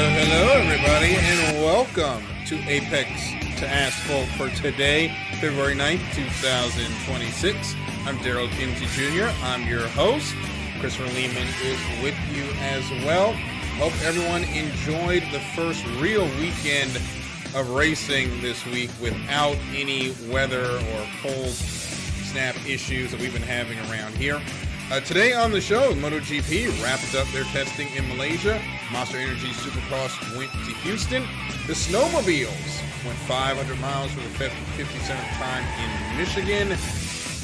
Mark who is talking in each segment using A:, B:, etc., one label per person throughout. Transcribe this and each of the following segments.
A: Hello, everybody, and welcome to Apex to Asphalt for today, February 9th, 2026. I'm Darryl Kinsey Jr. I'm your host. Christopher Lehman is with you as well. Hope everyone enjoyed the first real weekend of racing this week without any weather or cold snap issues that we've been having around here. Today on the show, MotoGP wrapped up their testing in Malaysia. Monster Energy Supercross went to Houston. The snowmobiles went 500 miles for the 57th time in Michigan.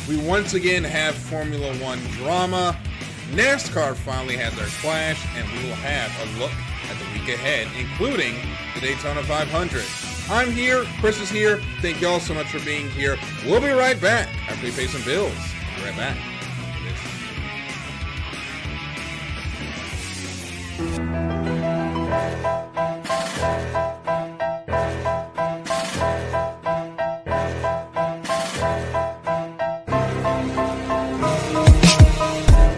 A: We once again have Formula One drama. NASCAR finally had their clash, and we will have a look at the week ahead, including the Daytona 500. I'm here, Chris is here. Thank you all so much for being here. We'll be right back after we pay some bills. Be right back.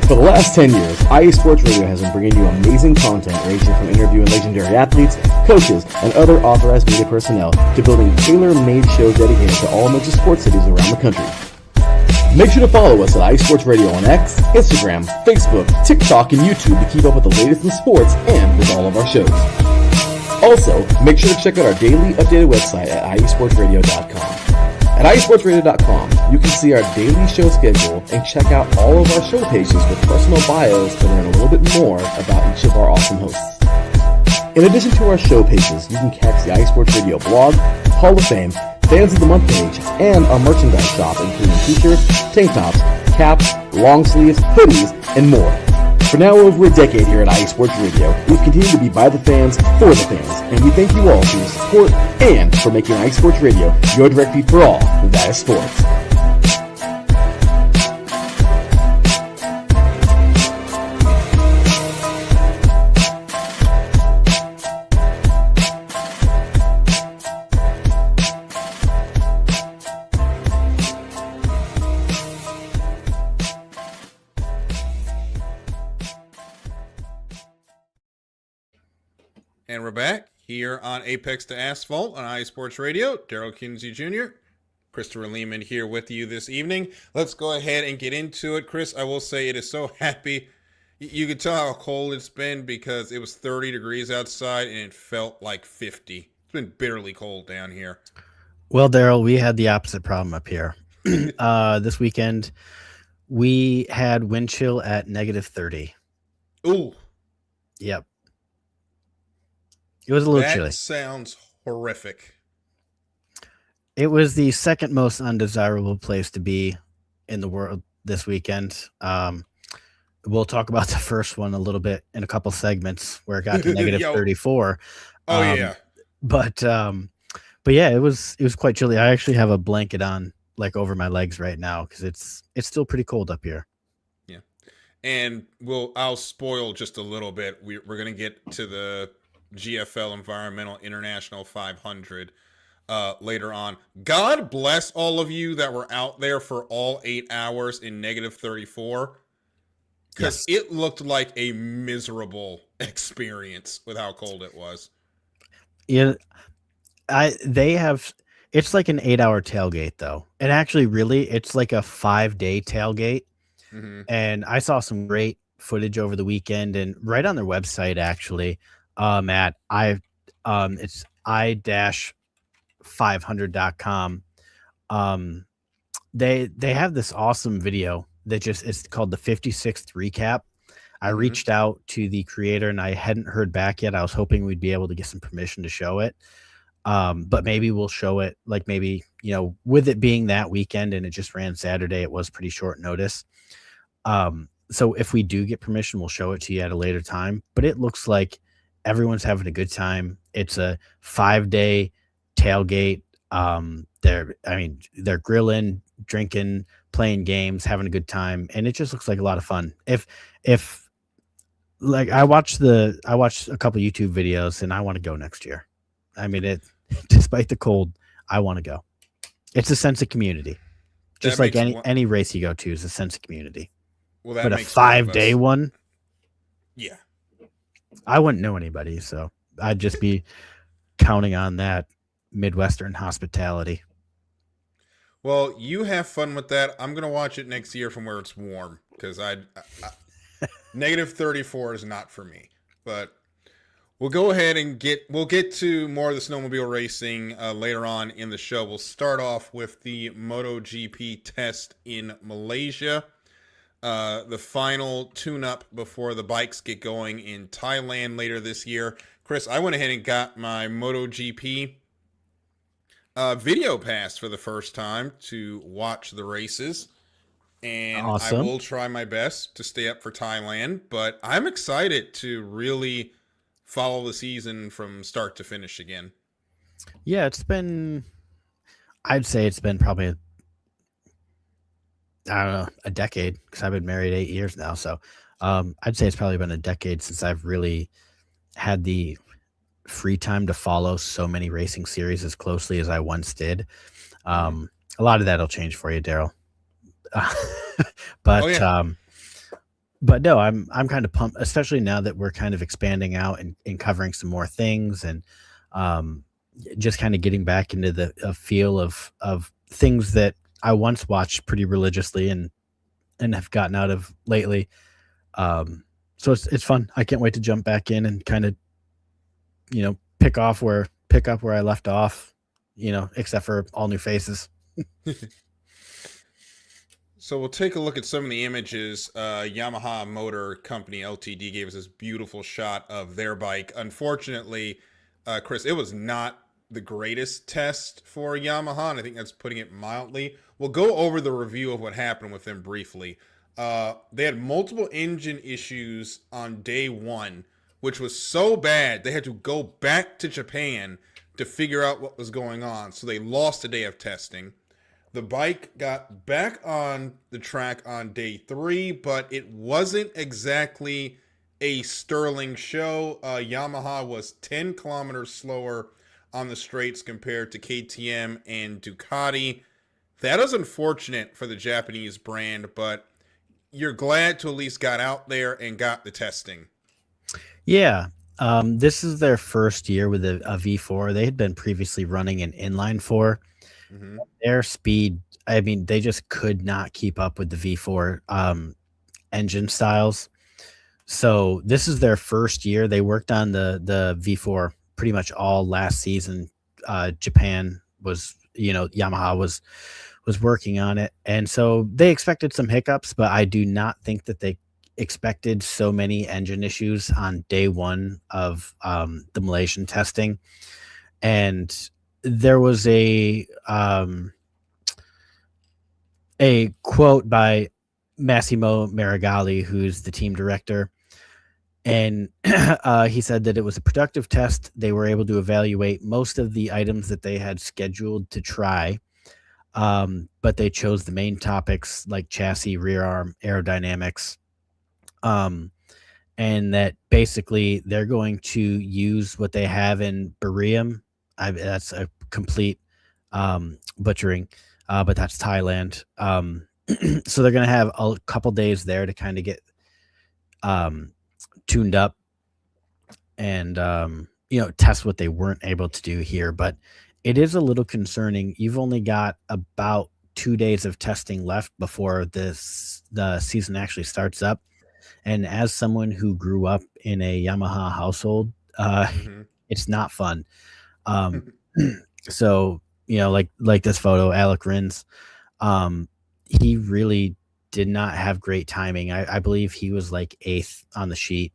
B: For the last 10 years, IE Sports Radio has been bringing you amazing content ranging from interviewing legendary athletes, coaches, and other authorized media personnel to building tailor-made shows dedicated to all major sports cities around the country. Make sure to follow us at IE Sports Radio on X, Instagram, Facebook, TikTok, and YouTube to keep up with the latest in sports and with all of our shows. Also, make sure to check out our daily updated website at iesportsradio.com. At iesportsradio.com, you can see our daily show schedule and check out all of our show pages with personal bios to learn a little bit more about each of our awesome hosts. In addition to our show pages, you can catch the iSports Radio blog, Hall of Fame, Fans of the Month page, and our merchandise shop including t-shirts, tank tops, caps, long sleeves, hoodies, and more. For now over a decade here at IE Sports Radio, we've continued to be by the fans, for the fans, and we thank you all for your support and for making IE Sports Radio your direct feed for all that is sports.
A: And we're back here on Apex to Asphalt on IE Sports Radio. Darryl Kinsey Jr., Christopher Lehman here with you this evening. Let's go ahead and get into it. Chris, I will say it is so happy. You can tell how cold it's been because it was 30 degrees outside and it felt like 50. It's been bitterly cold down here.
C: Well, Darryl, we had the opposite problem up here. This weekend, we had wind chill at negative 30.
A: Ooh.
C: Yep. It was a little chilly.
A: That sounds horrific.
C: It was the second most undesirable place to be in the world this weekend. We'll talk about the first one a little bit in a couple segments where it got to negative 34.
A: Oh, yeah.
C: But yeah, it was quite chilly. I actually have a blanket on like over my legs right now because it's still pretty cold up here.
A: Yeah. And I'll spoil just a little bit. We're going to get to the GFL Environmental International 500 later on. God bless all of you that were out there for all 8 hours in negative 34 because It looked like a miserable experience with how cold it was.
C: Yeah, it's like an 8-hour tailgate though. And actually really it's like a 5-day tailgate. Mm-hmm. And I saw some great footage over the weekend and right on their website actually. At it's i-500.com. They have this awesome video that it's called the 56th recap. I reached out to the creator and I hadn't heard back yet. I was hoping we'd be able to get some permission to show it. But maybe we'll show it like maybe, with it being that weekend and it just ran Saturday, it was pretty short notice. So if we do get permission, we'll show it to you at a later time, but it looks like everyone's having a good time. It's a 5-day tailgate. They're grilling, drinking, playing games, having a good time, and it just looks like a lot of fun. If like I watched a couple YouTube videos, and I want to go next year. I mean, despite the cold, I want to go. It's a sense of community, just like any race you go to is a sense of community.
A: Well,
C: but a 5-day one,
A: yeah.
C: I wouldn't know anybody, so I'd just be counting on that Midwestern hospitality.
A: Well, you have fun with that. I'm gonna watch it next year from where it's warm because I negative 34 is not for me. But we'll go ahead and we'll get to more of the snowmobile racing later on in the show. We'll start off with the MotoGP test in Malaysia. The final tune-up before the bikes get going in Thailand later this year. Chris, I went ahead and got my MotoGP video pass for the first time to watch the races. And
C: Awesome.
A: I will try my best to stay up for Thailand, but I'm excited to really follow the season from start to finish again.
C: Yeah, I'd say it's been probably, I don't know, a decade, because I've been married 8 years now. So I'd say it's probably been a decade since I've really had the free time to follow so many racing series as closely as I once did. A lot of that'll change for you, Darryl. But
A: Oh, yeah.
C: But no, I'm kind of pumped, especially now that we're kind of expanding out and covering some more things, and just kind of getting back into the feel of things that I once watched pretty religiously and have gotten out of lately. So it's fun. I can't wait to jump back in and kind of, pick up where I left off, except for all new faces.
A: So we'll take a look at some of the images. Yamaha Motor Company Ltd gave us this beautiful shot of their bike. Unfortunately, Chris, it was not the greatest test for Yamaha, and I think that's putting it mildly. We'll go over the review of what happened with them briefly. They had multiple engine issues on day one, which was so bad they had to go back to Japan to figure out what was going on. So they lost a day of testing. The bike got back on the track on day 3, but it wasn't exactly a sterling show. Yamaha was 10 kilometers slower on the straights compared to KTM and Ducati. That is unfortunate for the Japanese brand, but you're glad to at least got out there and got the testing.
C: Yeah. This is their first year with a V4. They had been previously running an inline 4.
A: Mm-hmm.
C: Their speed, I mean, they just could not keep up with the V4 engine styles. So this is their first year. They worked on the V4 pretty much all last season. Japan was, Yamaha was working on it. And so they expected some hiccups, but I do not think that they expected so many engine issues on day one of the Malaysian testing. And there was a quote by Massimo Marigali, who's the team director, and he said that it was a productive test. They were able to evaluate most of the items that they had scheduled to try, but they chose the main topics like chassis, rear arm, aerodynamics, and that basically they're going to use what they have in Barium. That's a complete butchering, but that's Thailand. So they're going to have a couple days there to kind of get tuned up and test what they weren't able to do here. But it is a little concerning. You've only got about 2 days of testing left before the season actually starts up. And as someone who grew up in a Yamaha household, it's not fun. So, like this photo, Alec Rins, he really did not have great timing. I believe he was like 8th on the sheet.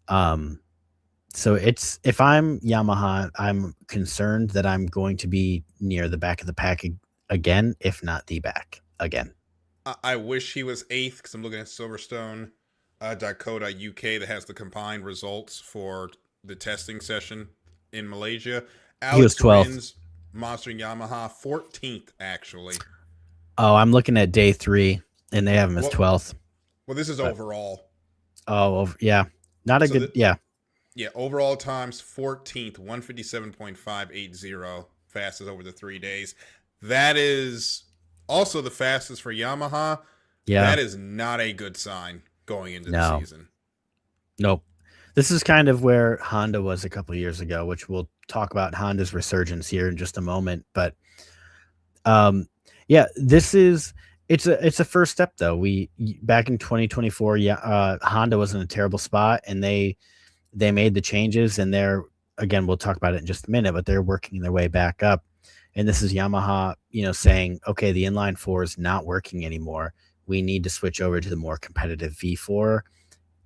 C: So if I'm Yamaha, I'm concerned that I'm going to be near the back of the pack again, if not the back again.
A: I wish he was 8th because I'm looking at Silverstone Dakota UK that has the combined results for the testing session in Malaysia.
C: He was 12th.
A: Monster Yamaha 14th actually.
C: Oh, I'm looking at day 3 and they have him as 12th.
A: Well, this is overall.
C: Oh, yeah. Not a good, yeah.
A: Yeah, overall times 14th, 157.580, fastest over the 3 days. That is also the fastest for Yamaha.
C: Yeah.
A: That is not a good sign going into the season.
C: Nope. This is kind of where Honda was a couple of years ago, which we'll talk about Honda's resurgence here in just a moment. But yeah, it's a first step though. We back in 2024, Honda was in a terrible spot, and they made the changes, and they're again we'll talk about it in just a minute, but they're working their way back up. And this is Yamaha, saying, okay, the inline four is not working anymore. We need to switch over to the more competitive V4,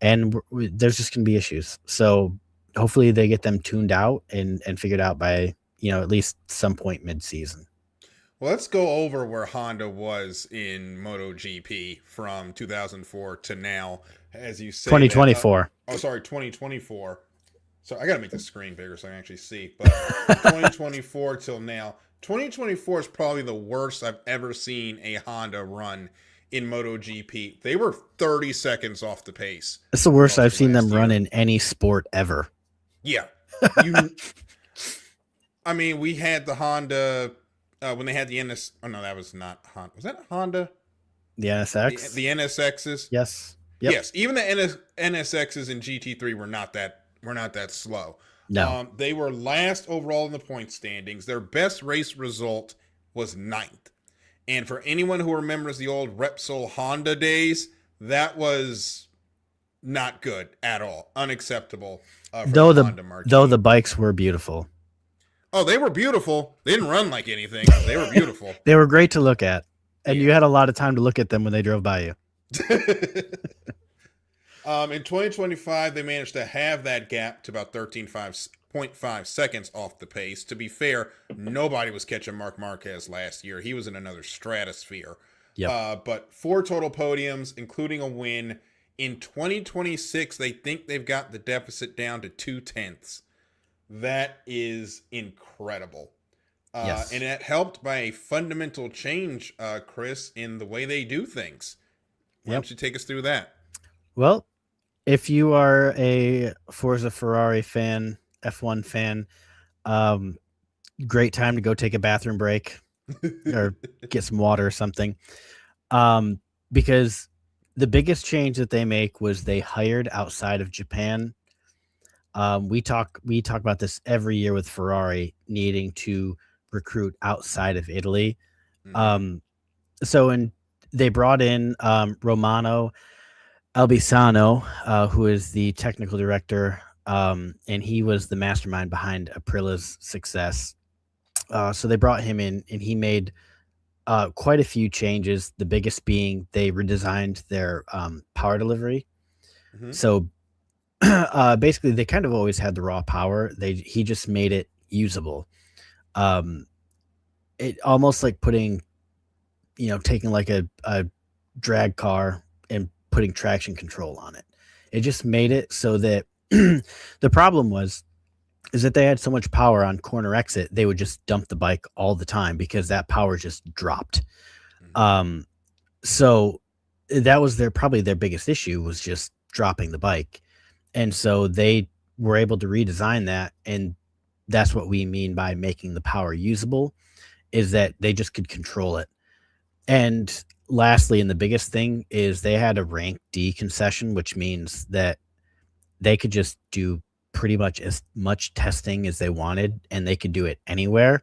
C: and there's just going to be issues. So hopefully they get them tuned out and figured out by at least some point mid-season.
A: Well, let's go over where Honda was in MotoGP from 2004 to now, as you say.
C: 2024.
A: 2024. So I got to make the screen bigger so I can actually see. But 2024 till now. 2024 is probably the worst I've ever seen a Honda run in MotoGP. They were 30 seconds off the pace.
C: It's the worst I've seen them run in any sport ever.
A: Yeah. I mean, we had the Honda... when they had the NS, oh no, that was not Honda. Was that Honda?
C: The NSX?
A: The NSXs?
C: Yes. Yep.
A: Yes. Even the NSXs in GT3 were not that slow.
C: No.
A: They were last overall in the point standings. Their best race result was 9th. And for anyone who remembers the old Repsol Honda days, that was not good at all. Unacceptable.
C: Though the bikes were beautiful.
A: Oh, they were beautiful. They didn't run like anything. They were beautiful.
C: They were great to look at. And you had a lot of time to look at them when they drove by you.
A: In 2025, they managed to have that gap to about 13.5 seconds off the pace. To be fair, nobody was catching Marc Marquez last year. He was in another stratosphere.
C: Yep.
A: But 4 total podiums, including a win. In 2026, they think they've got the deficit down to 2/10. That is incredible.
C: Yes.
A: And it helped by a fundamental change, Chris, in the way they do things. Why don't you take us through that?
C: Well, if you are a Forza Ferrari fan, F1 fan, great time to go take a bathroom break or get some water or something. Because the biggest change that they make was they hired outside of Japan. We talk about this every year with Ferrari needing to recruit outside of Italy.
A: Mm-hmm.
C: They brought in Romano Albisano, who is the technical director, and he was the mastermind behind Aprila's success. So they brought him in, and he made quite a few changes. The biggest being they redesigned their power delivery. Mm-hmm. So basically, they kind of always had the raw power. He just made it usable. It almost like taking like a drag car and putting traction control on it. It just made it so that the problem is that they had so much power on corner exit, they would just dump the bike all the time because that power just dropped. Mm-hmm. So that was probably their biggest issue, was just dropping the bike. And so they were able to redesign that. And that's what we mean by making the power usable, is that they just could control it. And lastly, and the biggest thing, is they had a rank D concession, which means that they could just do pretty much as much testing as they wanted, and they could do it anywhere.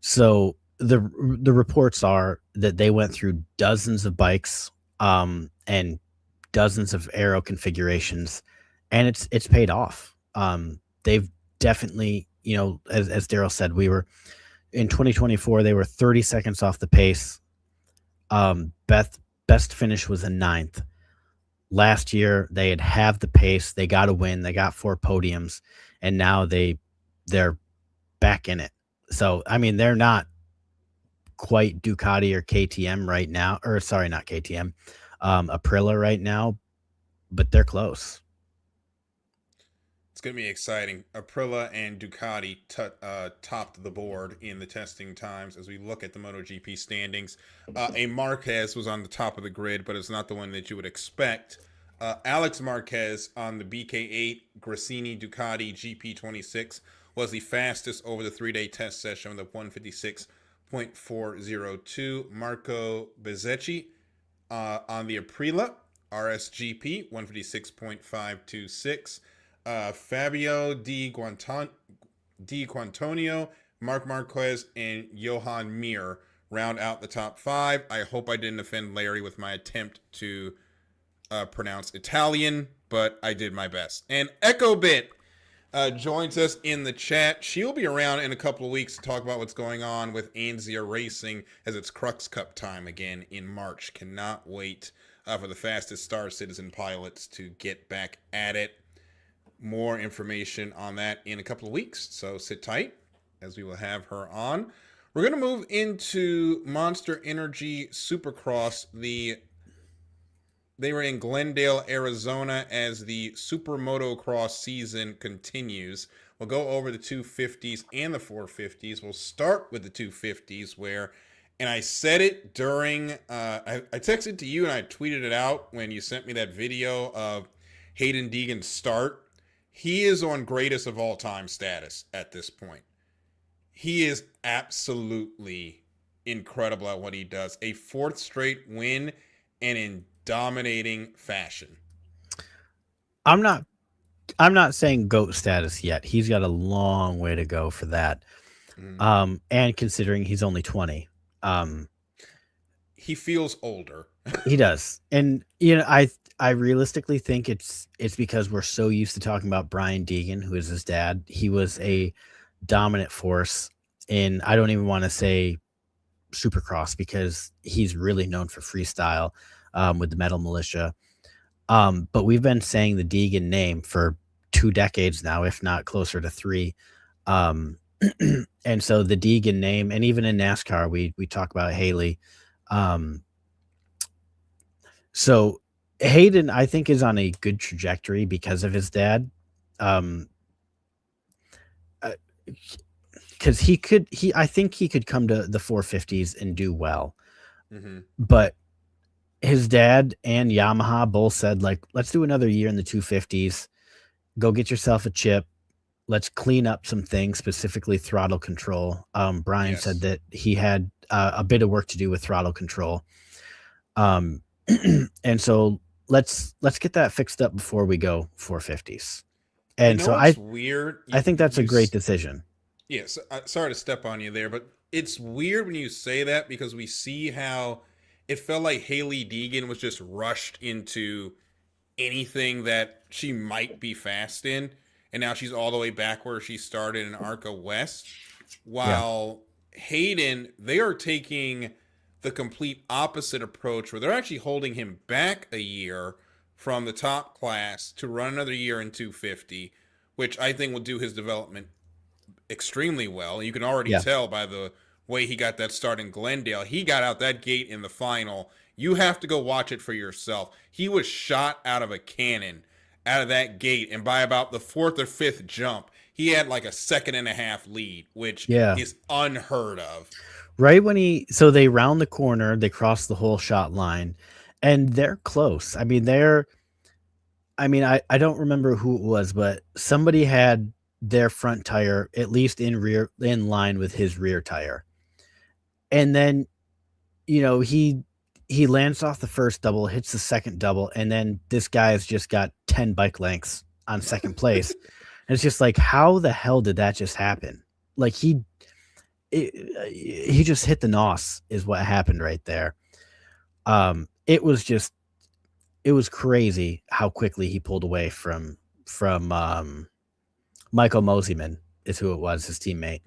C: So the reports are that they went through dozens of bikes and dozens of aero configurations, and it's paid off. They've definitely, as Darryl said, we were in 2024, they were 30 seconds off the pace. Best finish was a 9th. Last year, they had halved the pace. They got a win. They got 4 podiums, and now they're back in it. So, I mean, they're not quite Ducati or KTM right now, or sorry, not KTM, Aprilia right now, but they're close.
A: It's going to be exciting. Aprilia and Ducati topped the board in the testing times as we look at the MotoGP standings. A Marquez was on the top of the grid, but it's not the one that you would expect. Alex Marquez on the BK8 Gresini Ducati GP26 was the fastest over the 3-day test session with a 156.402. Marco Bezzecchi on the Aprilia RSGP 156.526. Fabio Di Quantonio, Mark Marquez, and Johan Mir round out the top 5. I hope I didn't offend Larry with my attempt to pronounce Italian, but I did my best. And Echo Bit joins us in the chat. She'll be around in a couple of weeks to talk about what's going on with Anzia Racing as it's Crux Cup time again in March. Cannot wait for the fastest Star Citizen pilots to get back at it. More information on that in a couple of weeks, so sit tight as we will have her on. We're going to move into Monster Energy Supercross. They were in Glendale, Arizona as the Super Motocross season continues. We'll go over the 250s and the 450s. We'll start with the 250s where, and I said it during, I texted to you and I tweeted it out when you sent me that video of Hayden Deegan's start. He is on greatest of all time status at this point. He is absolutely incredible at what he does. A 4th straight win and in dominating fashion.
C: I'm not saying GOAT status yet. He's got a long way to go for that. And considering he's only 20.
A: He feels older.
C: He does. And I realistically think it's because we're so used to talking about Brian Deegan, who is his dad. He was a dominant force in, I don't even want to say Supercross because he's really known for freestyle with the Metal Militia. But we've been saying the Deegan name for 2 decades now, if not closer to 3. And so the Deegan name, and even in NASCAR, we talk about Haley. So Hayden, I think, is on a good trajectory because of his dad. Because I think he could come to the 450s and do well. But his dad and Yamaha both said, like, let's do another year in the 250s. Go get yourself a chip. Let's clean up some things, specifically throttle control. Brian said that he had a bit of work to do with throttle control. And so let's get that fixed up before we go 450s. And so
A: weird.
C: I think that's a great decision.
A: Yes. Sorry to step on you there, but it's weird when you say that because we see how it felt like Haley Deegan was just rushed into anything that she might be fast in. And now she's all the way back where she started in ARCA West. While Hayden, they are taking the complete opposite approach where they're actually holding him back a year from the top class to run another year in 250, which I think will do his development extremely well. You can already tell by the way he got that start in Glendale. He got out that gate in the final. You have to go watch it for yourself. He was shot out of a cannon out of that gate, and by about the 4th or 5th jump, he had like a 1.5-second lead, which is unheard of.
C: Right when they round the corner, they cross the whole shot line, and they're close. I mean, I don't remember who it was, but somebody had their front tire at least in line with his rear tire. And then, he lands off the first double, hits the second double, and then this guy has just got 10 bike lengths on second place. And it's just like, how the hell did that just happen? Like he just hit the nos is what happened right there. It was crazy how quickly he pulled away from Michael Mosiman is who it was, his teammate.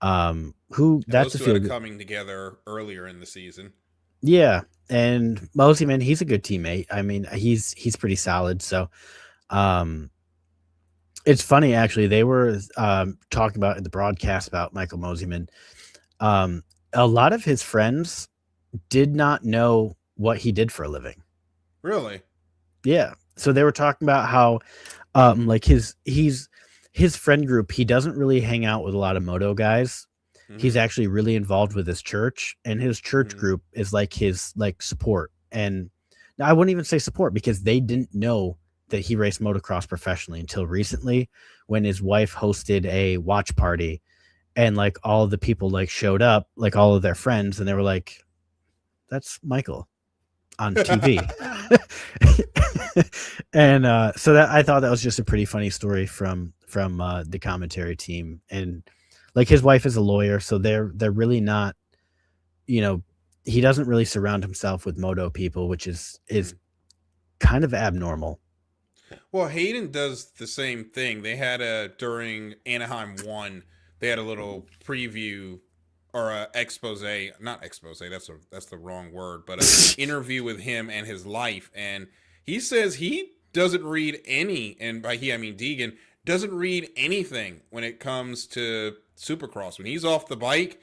C: That's
A: those two are coming together earlier in the season.
C: Yeah, and Mosiman, he's a good teammate. I mean, he's pretty solid. So, it's funny actually. They were talking about in the broadcast about Michael Mosiman. A lot of his friends did not know what he did for a living.
A: Really?
C: Yeah. So they were talking about how, like his friend group, he doesn't really hang out with a lot of moto guys. He's actually really involved with his church, and his church group is like his support. And now I wouldn't even say support because they didn't know that he raced motocross professionally until recently when his wife hosted a watch party and like all of the people like showed up, like all of their friends, and they were like, that's Michael on TV. And so that I thought that was just a pretty funny story from the commentary team. And like his wife is a lawyer, so they're really not, you know, he doesn't really surround himself with moto people, which is kind of abnormal.
A: Well, Hayden does the same thing. They had during Anaheim 1, they had a little preview or a expose, not expose, that's the wrong word, but an interview with him and his life. And he says he doesn't read any, and by he I mean Deegan, doesn't read anything when it comes to Supercross. When he's off the bike,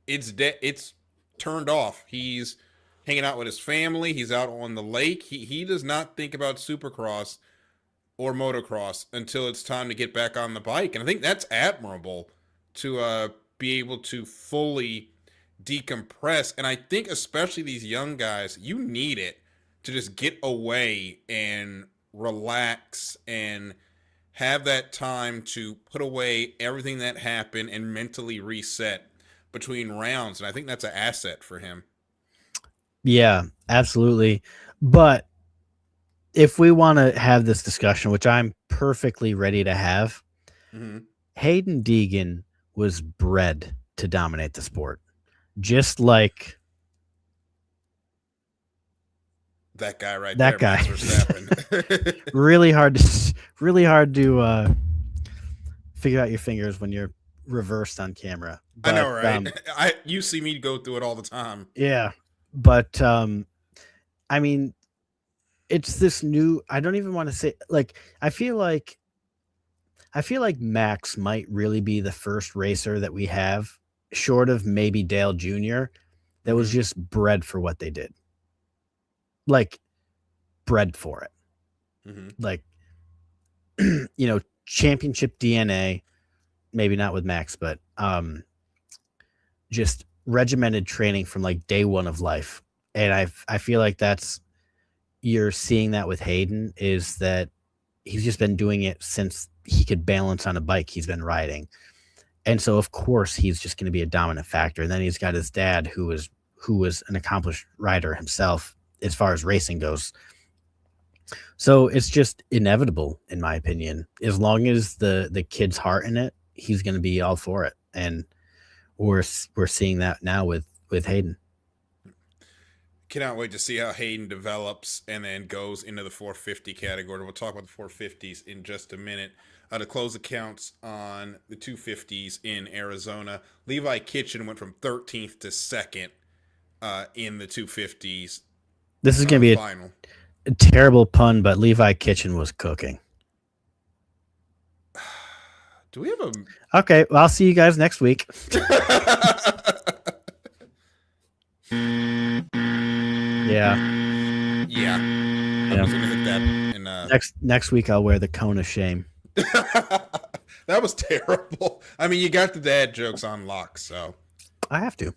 A: it's turned off. He's hanging out with his family. He's out on the lake. He does not think about Supercross or motocross until it's time to get back on the bike. And I think that's admirable to be able to fully decompress. And I think especially these young guys, you need it to just get away and relax and have that time to put away everything that happened and mentally reset between rounds. And I think that's an asset for him.
C: Yeah, absolutely. But if we want to have this discussion, which I'm perfectly ready to have, Hayden Deegan was bred to dominate the sport. Just like
A: that guy right
C: that
A: there,
C: guy.
A: Max Verstappen.
C: really hard to figure out your fingers when you're reversed on camera.
A: But, I know, right? You see me go through it all the time.
C: Yeah, but I mean, it's this new. I don't even want to say, like, I feel like Max might really be the first racer that we have, short of maybe Dale Jr., that was just bred for what they did. Like, bred for it. Like, championship DNA, maybe not with Max, but just regimented training from like day one of life. And I feel like you're seeing that with Hayden, is that he's just been doing it since he could balance on a bike. He's been riding. And so of course he's just going to be a dominant factor. And then he's got his dad who was an accomplished rider himself as far as racing goes. So it's just inevitable, in my opinion. As long as the kid's heart in it, he's going to be all for it. And we're seeing that now with Hayden.
A: Cannot wait to see how Hayden develops and then goes into the 450 category. We'll talk about the 450s in just a minute. To close accounts on the 250s in Arizona, Levi Kitchen went from 13th to 2nd in the 250s.
C: This is going to be a terrible pun, but Levi Kitchen was cooking.
A: Do we have a...
C: Okay, well, I'll see you guys next week. Yeah.
A: I was gonna hit that in
C: next week I'll wear the cone of shame.
A: That was terrible. I mean, you got the dad jokes on lock, so
C: I have to.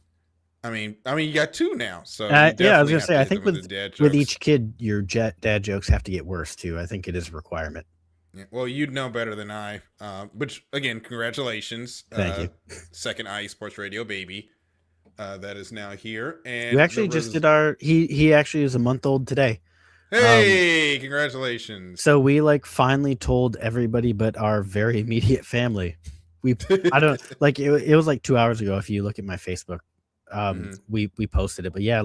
A: I mean, you got two now, so
C: I was gonna say, I think with each kid, your dad jokes have to get worse too. I think it is a requirement.
A: Yeah, well, you'd know better than I. Which again, congratulations.
C: Thank you.
A: Second IE Sports Radio baby. That is now here, and
C: you actually just did our. He actually is a month old today.
A: Hey, congratulations!
C: So we finally told everybody but our very immediate family. I don't like it was like 2 hours ago. If you look at my Facebook, we posted it. But yeah,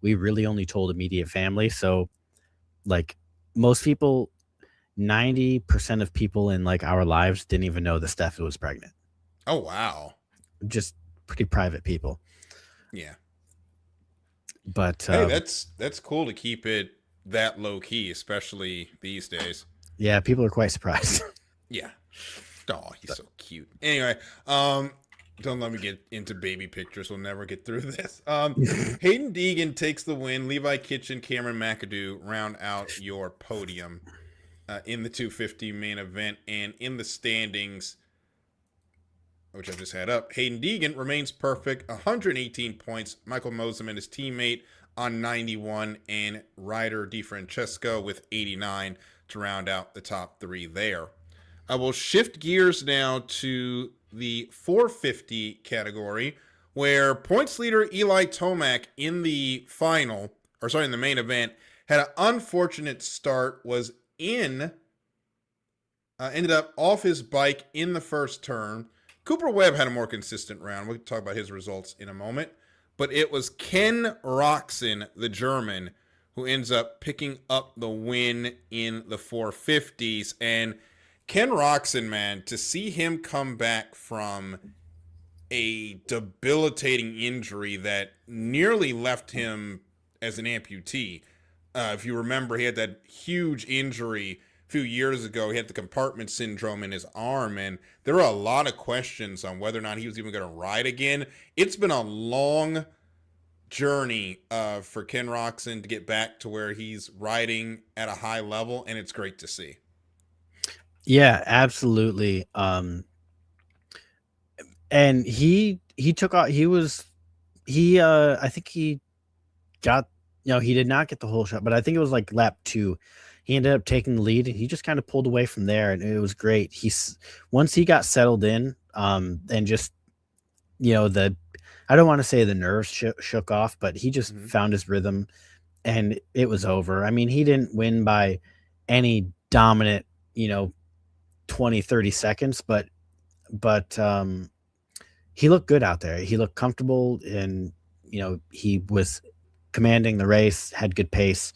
C: we really only told immediate family. So most people, 90% of people in our lives didn't even know that Steffi was pregnant.
A: Oh wow!
C: Just pretty private people.
A: Yeah.
C: But
A: hey, that's cool to keep it that low key, especially these days.
C: Yeah, people are quite surprised.
A: Yeah. Oh, he's so cute. Anyway, don't let me get into baby pictures. We'll never get through this. Hayden Deegan takes the win. Levi Kitchen, Cameron McAdoo round out your podium in the 250 main event. And in the standings, which I just had up, Hayden Deegan remains perfect, 118 points. Michael Mosiman, his teammate, on 91, and Ryder DiFrancesco with 89 to round out the top three there. I will shift gears now to the 450 category, where points leader Eli Tomac in the main event Had an unfortunate start, was ended up off his bike in the first turn. Cooper Webb had a more consistent round. We'll talk about his results in a moment. But it was Ken Roczen, the German, who ends up picking up the win in the 450s. And Ken Roczen, man, to see him come back from a debilitating injury that nearly left him as an amputee. If you remember, he had that huge injury a few years ago. He had the compartment syndrome in his arm, and there were a lot of questions on whether or not he was even going to ride again. It's been a long journey for Ken Roczen to get back to where he's riding at a high level, and it's great to see.
C: Yeah, absolutely. And he took off. I think he got, he did not get the whole shot, but I think it was like lap 2. He ended up taking the lead, and he just kind of pulled away from there, and it was great. Once he got settled in, and just, I don't want to say the nerves shook off, but he just found his rhythm, and it was over. I mean, he didn't win by any dominant, 20, 30 seconds, but he looked good out there. He looked comfortable, and, he was commanding the race, had good pace.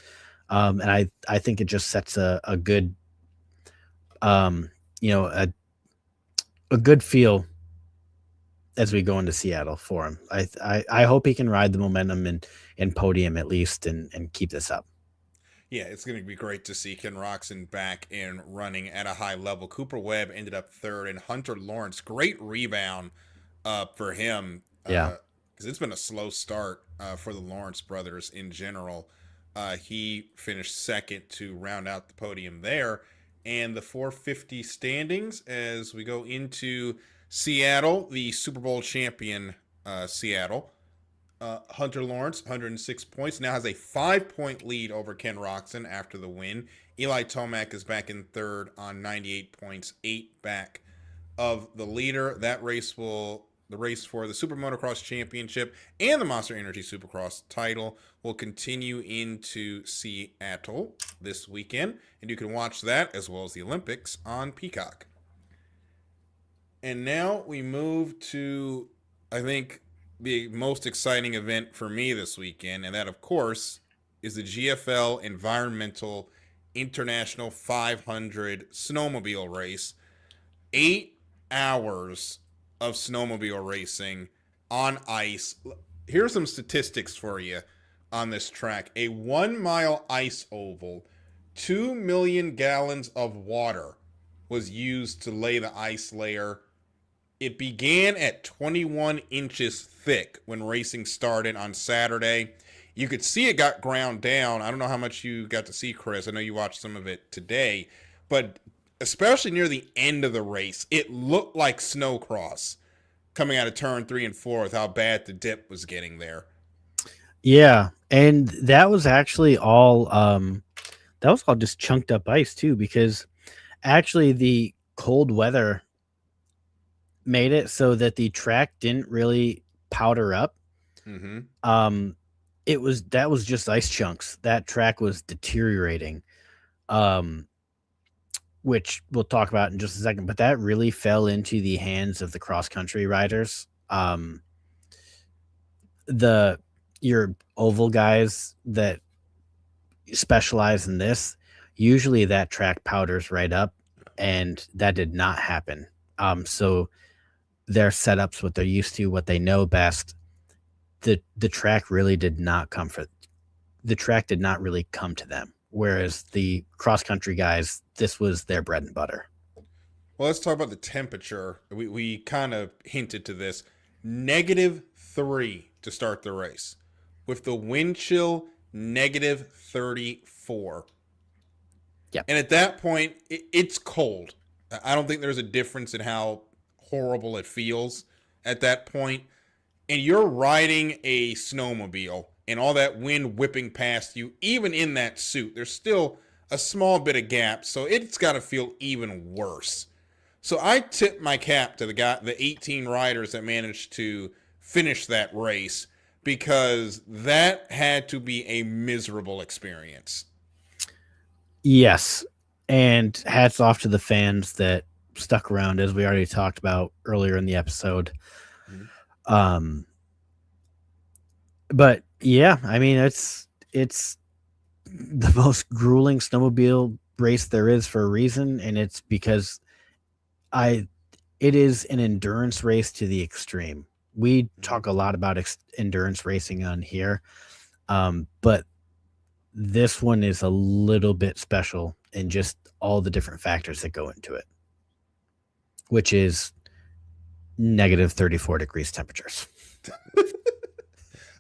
C: And I think it just sets a good, a good feel as we go into Seattle for him. I hope he can ride the momentum and podium at least and keep this up.
A: Yeah, it's going to be great to see Ken Roczen back and running at a high level. Cooper Webb ended up third, and Hunter Lawrence, great rebound for him.
C: Yeah.
A: Because it's been a slow start for the Lawrence brothers in general. He finished second to round out the podium there. And the 450 standings as we go into Seattle, the Super Bowl champion Seattle. Hunter Lawrence, 106 points, now has a 5-point lead over Ken Roczen after the win. Eli Tomac is back in third on 98 points, 8 back of the leader. The race for the Super Motocross Championship and the Monster Energy Supercross title will continue into Seattle this weekend, and you can watch that as well as the Olympics on Peacock. And now we move to, I think, the most exciting event for me this weekend, and that, of course, is the GFL Environmental International 500 snowmobile race. 8 hours of snowmobile racing on ice. Here's some statistics for you on this track. A 1-mile ice oval, 2 million gallons of water was used to lay the ice layer. It began at 21 inches thick when racing started on Saturday. You could see it got ground down. I don't know how much you got to see, Chris. I know you watched some of it today, but especially near the end of the race, it looked like snowcross coming out of turn 3 and 4 with how bad the dip was getting there.
C: Yeah, and that was actually all just chunked up ice too, because actually the cold weather made it so that the track didn't really powder up. That was just ice chunks. That track was deteriorating, which we'll talk about in just a second, but that really fell into the hands of the cross country riders. Your oval guys that specialize in this, usually that track powders right up, and that did not happen. So their setups, what they're used to, what they know best, the track really did not come really come to them. Whereas the cross country guys, this was their bread and butter.
A: Well, let's talk about the temperature. We kind of hinted to this. -3 to start the race, with the wind chill -34.
C: Yeah.
A: And at that point, it's cold. I don't think there's a difference in how horrible it feels at that point. And you're riding a snowmobile and all that wind whipping past you, even in that suit, there's still a small bit of gap. So it's got to feel even worse. So I tip my cap to the 18 riders that managed to finish that race, because that had to be a miserable experience.
C: Yes. And hats off to the fans that stuck around, as we already talked about earlier in the episode.
A: Mm-hmm.
C: But yeah, I mean, it's the most grueling snowmobile race there is for a reason, and it's because it is an endurance race to the extreme. We talk a lot about endurance racing on here, but this one is a little bit special in just all the different factors that go into it, which is negative 34 degrees temperatures.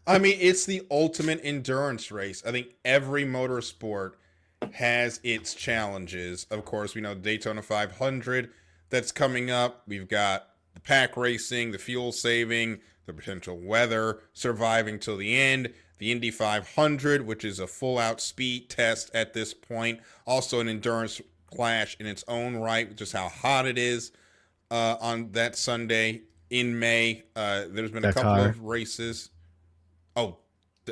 A: I mean, it's the ultimate endurance race. I think every motorsport has its challenges. Of course, we know Daytona 500 that's coming up. We've got the pack racing, the fuel saving, the potential weather, surviving till the end. The Indy 500, which is a full-out speed test at this point. Also an endurance clash in its own right, just how hot it is on that Sunday in May. There's been a couple of races. Oh,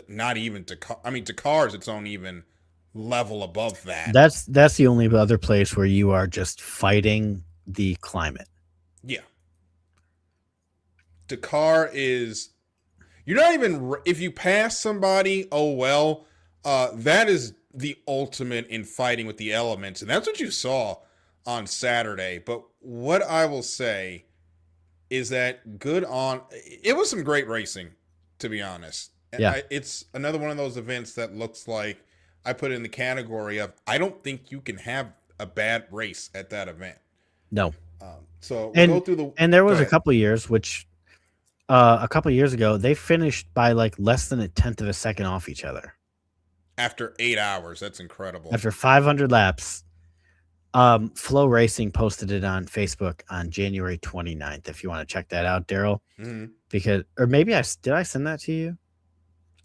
A: not even Dakar. I mean, Dakar is its own even level above that.
C: That's the only other place where you are just fighting the climate.
A: Yeah. Dakar is, you're not even, if you pass somebody, oh well, that is the ultimate in fighting with the elements. And that's what you saw on Saturday. But what I will say is that it was some great racing, to be honest.
C: Yeah.
A: It's another one of those events that looks like I put it in the category of, I don't think you can have a bad race at that event.
C: No.
A: So we'll go through
C: and there was a couple of years, which a couple of years ago, they finished by like less than 1/10 of a second off each other.
A: After 8 hours. That's incredible.
C: After 500 laps. Flow Racing posted it on Facebook on January 29th. If you want to check that out, Darryl, because, or maybe did I send that to you?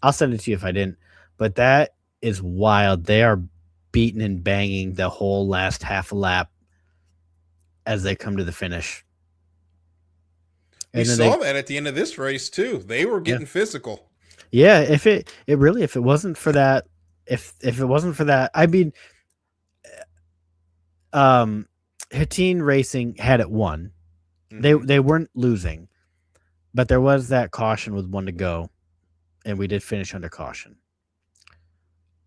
C: I'll send it to you if I didn't, but that is wild. They are beating and banging the whole last half a lap as they come to the finish.
A: We saw that at the end of this race too. They were getting physical.
C: Yeah. If it wasn't for that, if it wasn't for that, I mean, Citation Racing had it won. They weren't losing, but there was that caution with 1 to go, and we did finish under caution.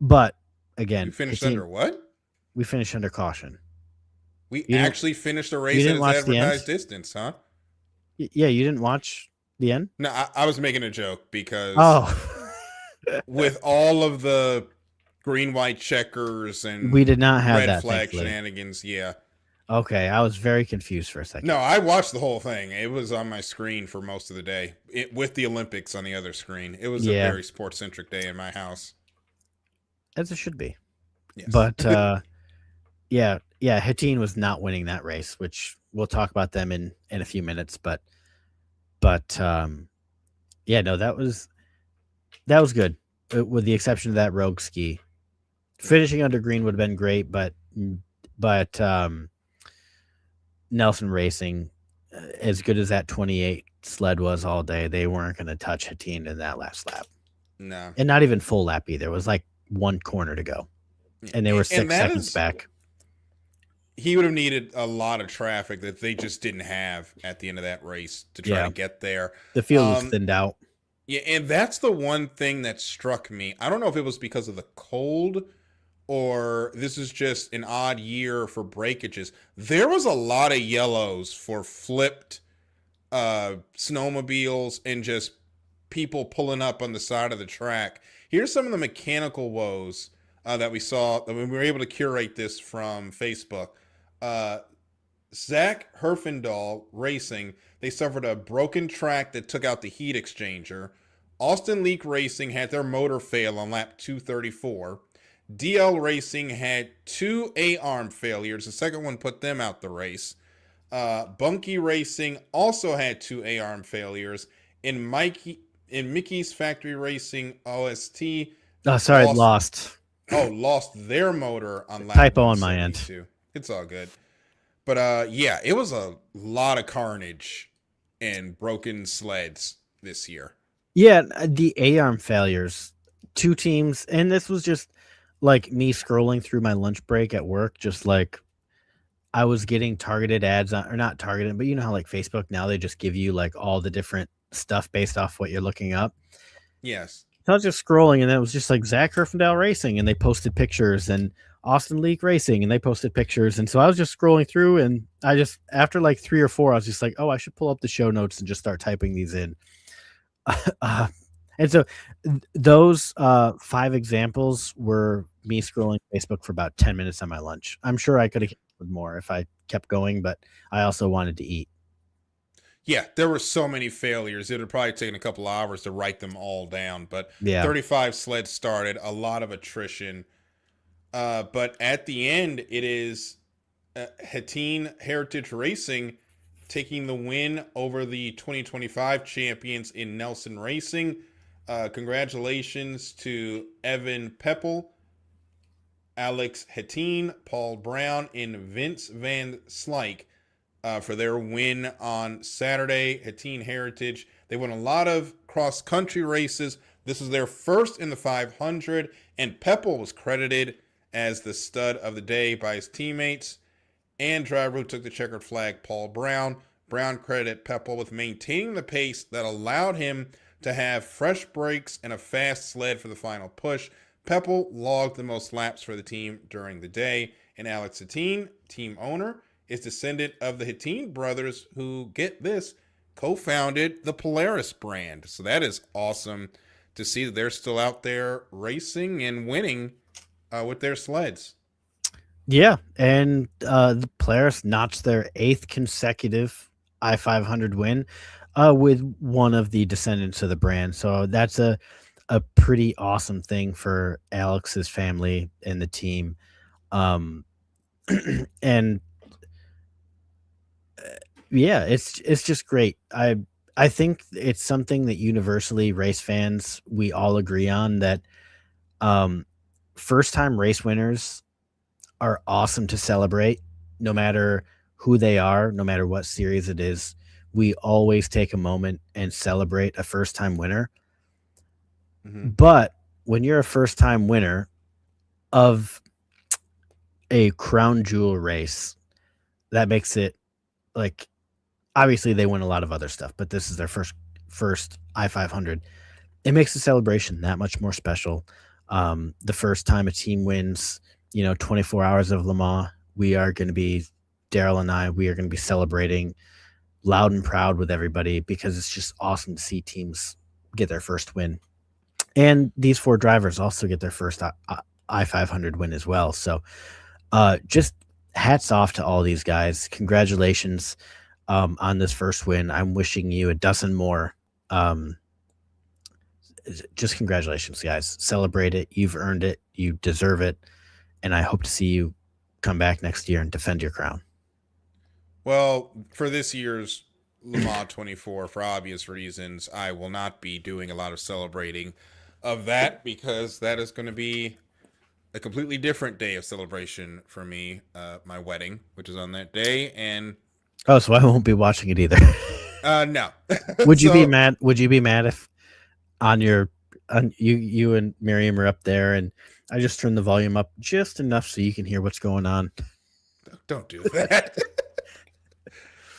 C: But again,
A: you finished under what?
C: We finished under caution.
A: We actually finished the race at its advertised distance, huh?
C: Yeah, you didn't watch the end?
A: No, I was making a joke because with all of the green, white checkers and
C: we did not have
A: red
C: that
A: flag shenanigans. Yeah.
C: Okay, I was very confused for a second.
A: No, I watched the whole thing. It was on my screen for most of the day, with the Olympics on the other screen. It was a very sports-centric day in my house. As
C: it should be.
A: Yes.
C: But, yeah, Citation was not winning that race, which we'll talk about them in a few minutes. But yeah, no, that was good, with the exception of that rogue ski. Finishing under green would have been great, but Nelson Racing, as good as that 28 sled was all day, they weren't going to touch Citation in that last lap.
A: No.
C: And not even full lap either. It was like 1 corner to go. And they were 6 seconds back.
A: He would have needed a lot of traffic that they just didn't have at the end of that race to try to get there.
C: The field was thinned out.
A: Yeah, and that's the one thing that struck me. I don't know if it was because of the cold or this is just an odd year for breakages. There was a lot of yellows for flipped snowmobiles and just people pulling up on the side of the track. Here's some of the mechanical woes that we saw. I mean, we were able to curate this from Facebook. Zach Herfindahl Racing, they suffered a broken track that took out the heat exchanger. Austin Leak Racing had their motor fail on lap 234. DL Racing had 2 A-arm failures. The second one put them out the race. Bunky Racing also had 2 A-arm failures. In Mickey's Factory Racing OST.
C: Oh, sorry, lost
A: their motor on lap
C: typo on my end.
A: It's all good. But yeah, it was a lot of carnage and broken sleds this year.
C: Yeah, the A-arm failures, 2 teams, and this was just, like, me scrolling through my lunch break at work, just, like, I was getting targeted ads on or not targeted, but you know how, like, Facebook now, they just give you, like, all the different stuff based off what you're looking up?
A: Yes.
C: So I was just scrolling, and it was just, like, Zach Herfindahl Racing, and they posted pictures, and Austin Leak Racing, and they posted pictures, and so I was just scrolling through, and I just after, like, 3 or 4, I was just like, "Oh, I should pull up the show notes and just start typing these in." Uh, and so those 5 examples were me scrolling Facebook for about 10 minutes on my lunch. I'm sure I could have kept more if I kept going, but I also wanted to eat.
A: Yeah, there were so many failures. It would probably taken a couple hours to write them all down, but
C: Yeah.
A: 35 sleds started, a lot of attrition. But at the end, it is Hattin Heritage Racing taking the win over the 2025 champions in Nelson Racing. Congratulations to Evan Peppel, Alex Hattin, Paul Brown, and Vince Van Slyke for their win on Saturday. Hattin Heritage, they won a lot of cross-country races. This is their first in the 500, and Peppel was credited as the stud of the day by his teammates. And driver who took the checkered flag, Paul Brown. Brown credited Peppel with maintaining the pace that allowed him to have fresh brakes and a fast sled for the final push. Peppel logged the most laps for the team during the day, and Alex Hattin, team owner, is descendant of the Hattin brothers who, get this, co-founded the Polaris brand. So that is awesome to see that they're still out there racing and winning with their sleds.
C: Yeah, and the Polaris notched their 8th consecutive I-500 win with one of the descendants of the brand. So that's a pretty awesome thing for Alex's family and the team. And yeah, it's just great. I think it's something that universally race fans, we all agree on, that first time race winners are awesome to celebrate, no matter who they are, no matter what series it is. We always take a moment and celebrate a first time winner.
A: Mm-hmm.
C: But when you're a first time winner of a crown jewel race, that makes it, like, obviously they win a lot of other stuff, but this is their first I-500. It makes the celebration that much more special. The first time a team wins, 24 hours of Le Mans, Darryl and I, we are going to be celebrating loud and proud with everybody, because it's just awesome to see teams get their first win. And these 4 drivers also get their first I-500 win as well. So just hats off to all these guys. Congratulations on this first win. I'm wishing you a dozen more. Just congratulations, guys. Celebrate it. You've earned it. You deserve it. And I hope to see you come back next year and defend your crown.
A: Well, for this year's Le Mans 24, for obvious reasons, I will not be doing a lot of celebrating of that, because that is going to be a completely different day of celebration for me. My wedding, which is on that day, and
C: so I won't be watching it either.
A: No.
C: Would you be mad? Would you be mad if you and Miriam are up there and I just turned the volume up just enough so you can hear what's going on?
A: Don't do that.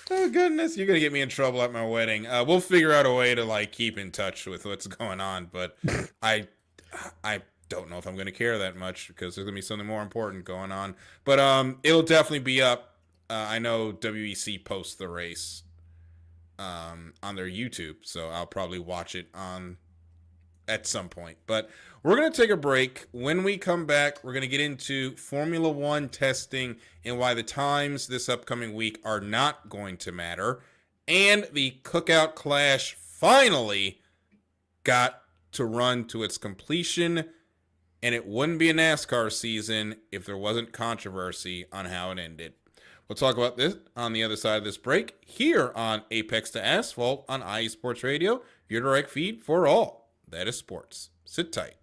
A: Oh goodness, you're gonna get me in trouble at my wedding. We'll figure out a way to keep in touch with what's going on, but I don't know if I'm gonna care that much, because there's gonna be something more important going on. But it'll definitely be up. I know WEC posts the race on their YouTube, so I'll probably watch it at some point. But we're going to take a break. When we come back, we're going to get into Formula One testing and why the times this upcoming week are not going to matter. And the Cookout Clash finally got to run to its completion, and it wouldn't be a NASCAR season if there wasn't controversy on how it ended. We'll talk about this on the other side of this break here on Apex to Asphalt on IE Sports Radio, your direct feed for all that is sports. Sit tight.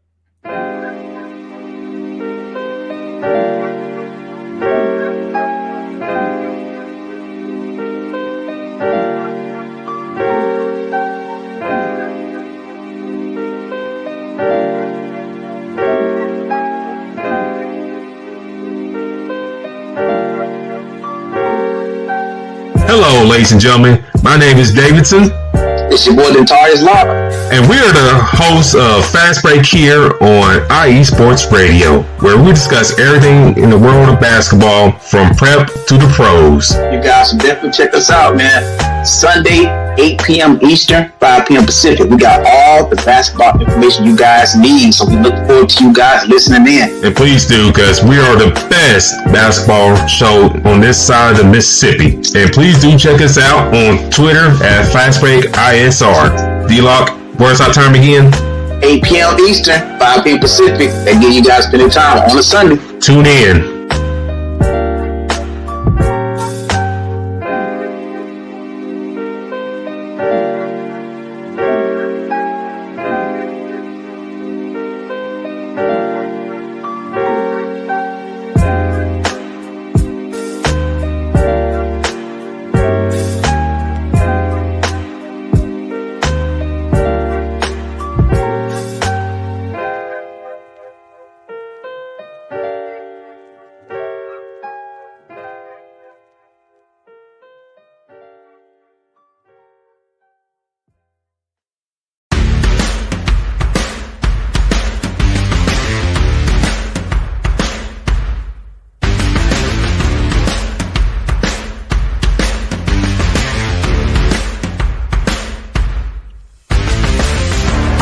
D: Hello, ladies and gentlemen. My name is Davidson.
E: It's your boy, Notorious Law.
D: And we are the hosts of Fast Break here on IE Sports Radio, where we discuss everything in the world of basketball from prep to the pros.
E: You guys should definitely check us out, man. Sunday, 8 p.m. Eastern, 5 p.m. Pacific. We got all the basketball information you guys need, so we look forward to you guys listening in.
D: And please do, because we are the best basketball show on this side of the Mississippi. And please do check us out on Twitter at FastBreakISR. D-Lock, where's our time again?
E: 8 p.m. Eastern, 5 p.m. Pacific. That give you guys plenty of time on a Sunday.
D: Tune in.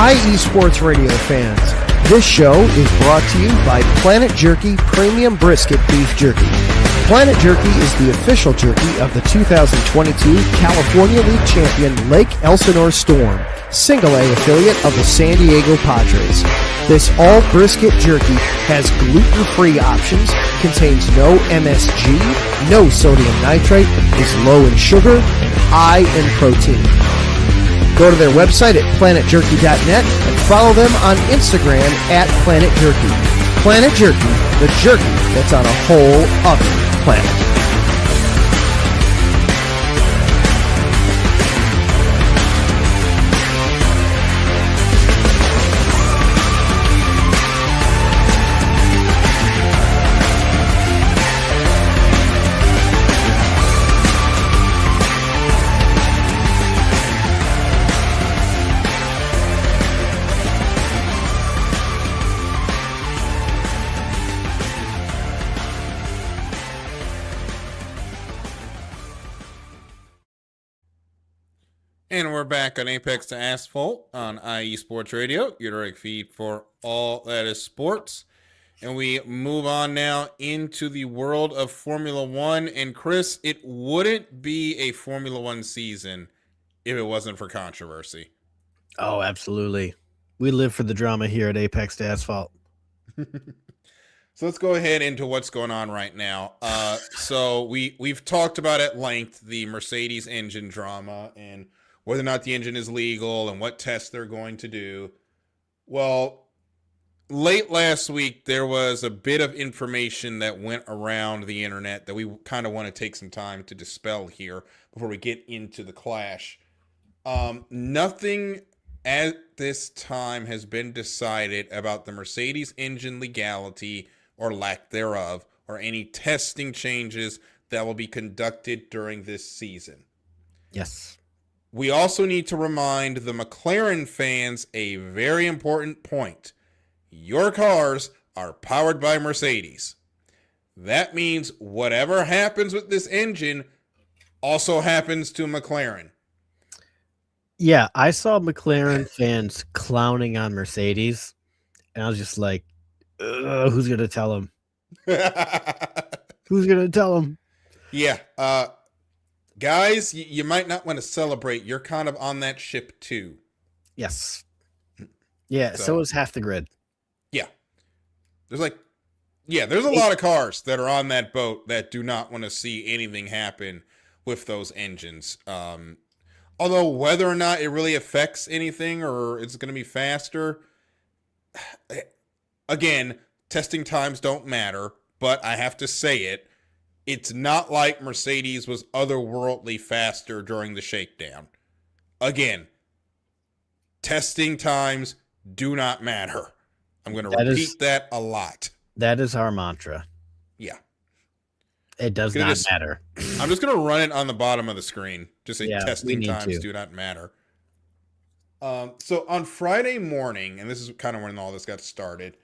F: IE Sports Radio fans, this show is brought to you by Planet Jerky Premium Brisket Beef Jerky. Planet Jerky is the official jerky of the 2022 California League champion Lake Elsinore Storm, Single A affiliate of the San Diego Padres. This all brisket jerky has gluten-free options, contains no MSG, no sodium nitrate, is low in sugar, and high in protein. Go to their website at planetjerky.net and follow them on Instagram at Planet Jerky. Planet Jerky, the jerky that's on a whole other planet.
A: And we're back on Apex to Asphalt on IE Sports Radio, your direct feed for all that is sports. And we move on now into the world of Formula One. And Chris, it wouldn't be a Formula One season if it wasn't for controversy.
C: Oh, absolutely. We live for the drama here at Apex to Asphalt.
A: So let's go ahead into what's going on right now. So we've talked about at length the Mercedes engine drama and whether or not the engine is legal and what tests they're going to do. Well, late last week, there was a bit of information that went around the internet that we kind of want to take some time to dispel here before we get into the clash. Nothing at this time has been decided about the Mercedes engine legality or lack thereof, or any testing changes that will be conducted during this season.
C: Yes.
A: We also need to remind the McLaren fans a very important point. Your cars are powered by Mercedes. That means whatever happens with this engine also happens to McLaren.
C: Yeah, I saw McLaren fans clowning on Mercedes, and I was just like, who's going to tell them? Who's going to tell them?
A: Yeah, guys, you might not want to celebrate. You're kind of on that ship too.
C: Yes. Yeah, so is half the grid.
A: Yeah. There's a lot of cars that are on that boat that do not want to see anything happen with those engines. Although whether or not it really affects anything or it's going to be faster, again, testing times don't matter, but I have to say it. It's not like Mercedes was otherworldly faster during the shakedown. Again, testing times do not matter. I'm going to repeat that a lot.
C: That is our mantra.
A: Yeah.
C: It does not matter.
A: I'm just going to run it on the bottom of the screen. Just say testing times
C: to.
A: do not matter. So on Friday morning, and this is kind of when all this got started,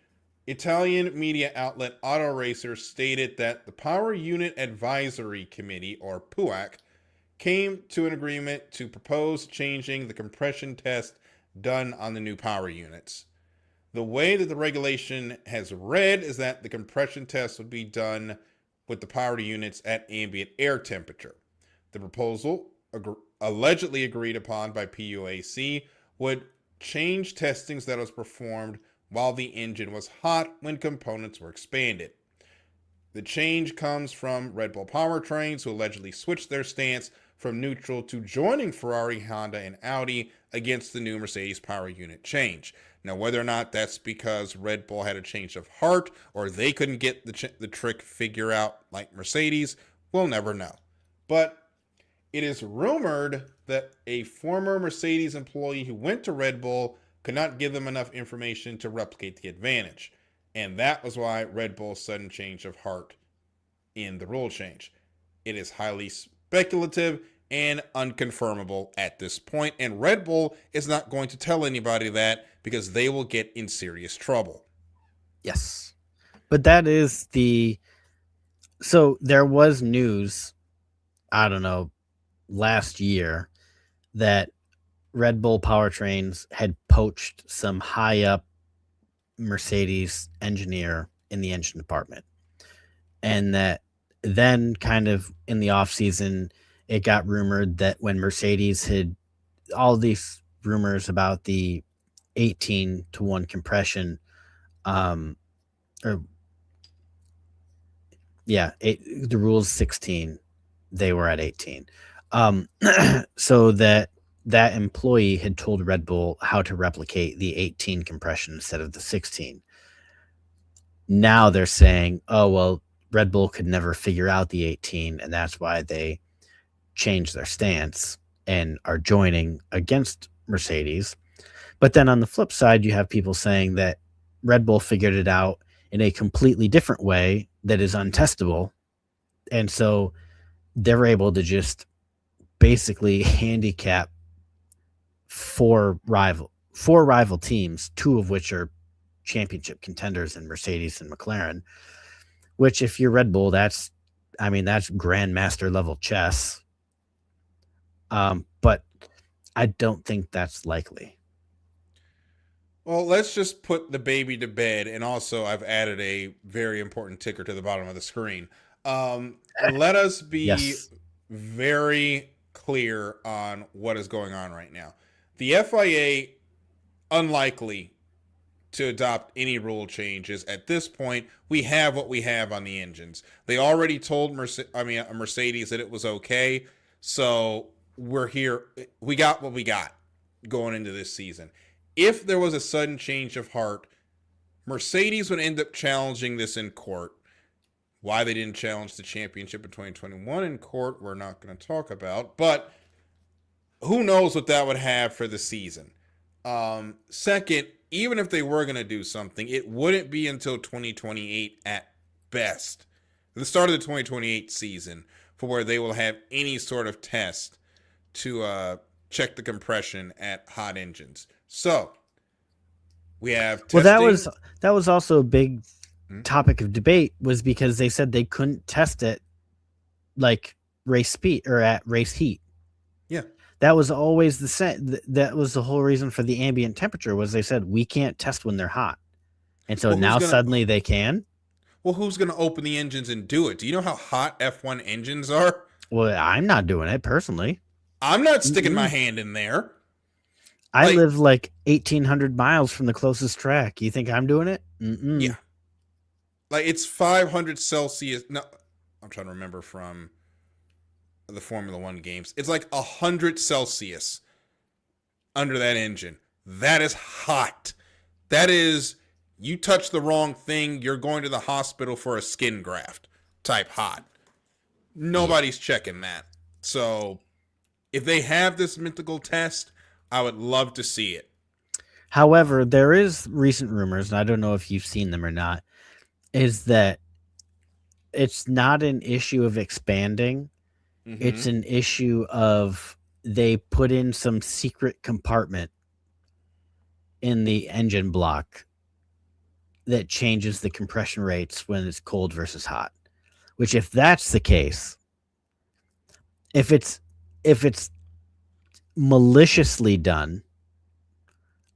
A: Italian media outlet Auto Racer stated that the Power Unit Advisory Committee, or PUAC, came to an agreement to propose changing the compression test done on the new power units. The way that the regulation has read is that the compression test would be done with the power units at ambient air temperature. The proposal, allegedly agreed upon by PUAC, would change testings that was performed while the engine was hot when components were expanded. The change comes from Red Bull powertrains, who allegedly switched their stance from neutral to joining Ferrari, Honda, and Audi against the new Mercedes power unit change. Now, whether or not that's because Red Bull had a change of heart or they couldn't get the trick figure out like Mercedes, we'll never know. But it is rumored that a former Mercedes employee who went to Red Bull could not give them enough information to replicate the advantage. And that was why Red Bull's sudden change of heart in the rule change. It is highly speculative and unconfirmable at this point, and Red Bull is not going to tell anybody that because they will get in serious trouble.
C: Yes. But that is so there was news, I don't know, last year that Red Bull powertrains had poached some high up Mercedes engineer in the engine department. And that then kind of in the off season, it got rumored that when Mercedes had all these rumors about the 18-to-1 compression, the rule's 16, they were at 18. So that employee had told Red Bull how to replicate the 18 compression instead of the 16. Now they're saying, oh, well, Red Bull could never figure out the 18, and that's why they changed their stance and are joining against Mercedes. But then on the flip side, you have people saying that Red Bull figured it out in a completely different way that is untestable. And so they're able to just basically handicap four rival teams, two of which are championship contenders in Mercedes and McLaren, which if you're Red Bull, that's grandmaster level chess. But I don't think that's likely.
A: Well, let's just put the baby to bed. And also I've added a very important ticker to the bottom of the screen. Let us be very clear on what is going on right now. The FIA, unlikely to adopt any rule changes. At this point, we have what we have on the engines. They already told Mercedes that it was okay. So we're here. We got what we got going into this season. If there was a sudden change of heart, Mercedes would end up challenging this in court. Why they didn't challenge the championship in 2021 in court, we're not going to talk about. But who knows what that would have for the season. Second, even if they were going to do something, it wouldn't be until 2028 at best. The start of the 2028 season for where they will have any sort of test to check the compression at hot engines. So we have testing.
C: Well, that was also a big topic of debate, was because they said they couldn't test it like race speed or at race heat.
A: Yeah.
C: That was always the same. That was the whole reason for the ambient temperature, was they said we can't test when they're hot. And so now suddenly they can.
A: Well, who's going to open the engines and do it? Do you know how hot F1 engines are?
C: Well, I'm not doing it personally.
A: I'm not sticking my hand in there.
C: I live like 1,800 miles from the closest track. You think I'm doing it? Mm-mm.
A: Yeah. Like it's 500 Celsius. No, I'm trying to remember from the Formula One games. It's like 100 Celsius under that engine. That is hot. That is, you touch the wrong thing, you're going to the hospital for a skin graft type hot. Nobody's checking that. So if they have this mythical test, I would love to see it.
C: However, there is recent rumors, and I don't know if you've seen them or not, is that it's not an issue of expanding. It's an issue of they put in some secret compartment in the engine block that changes the compression rates when it's cold versus hot. Which, if that's the case, if it's maliciously done,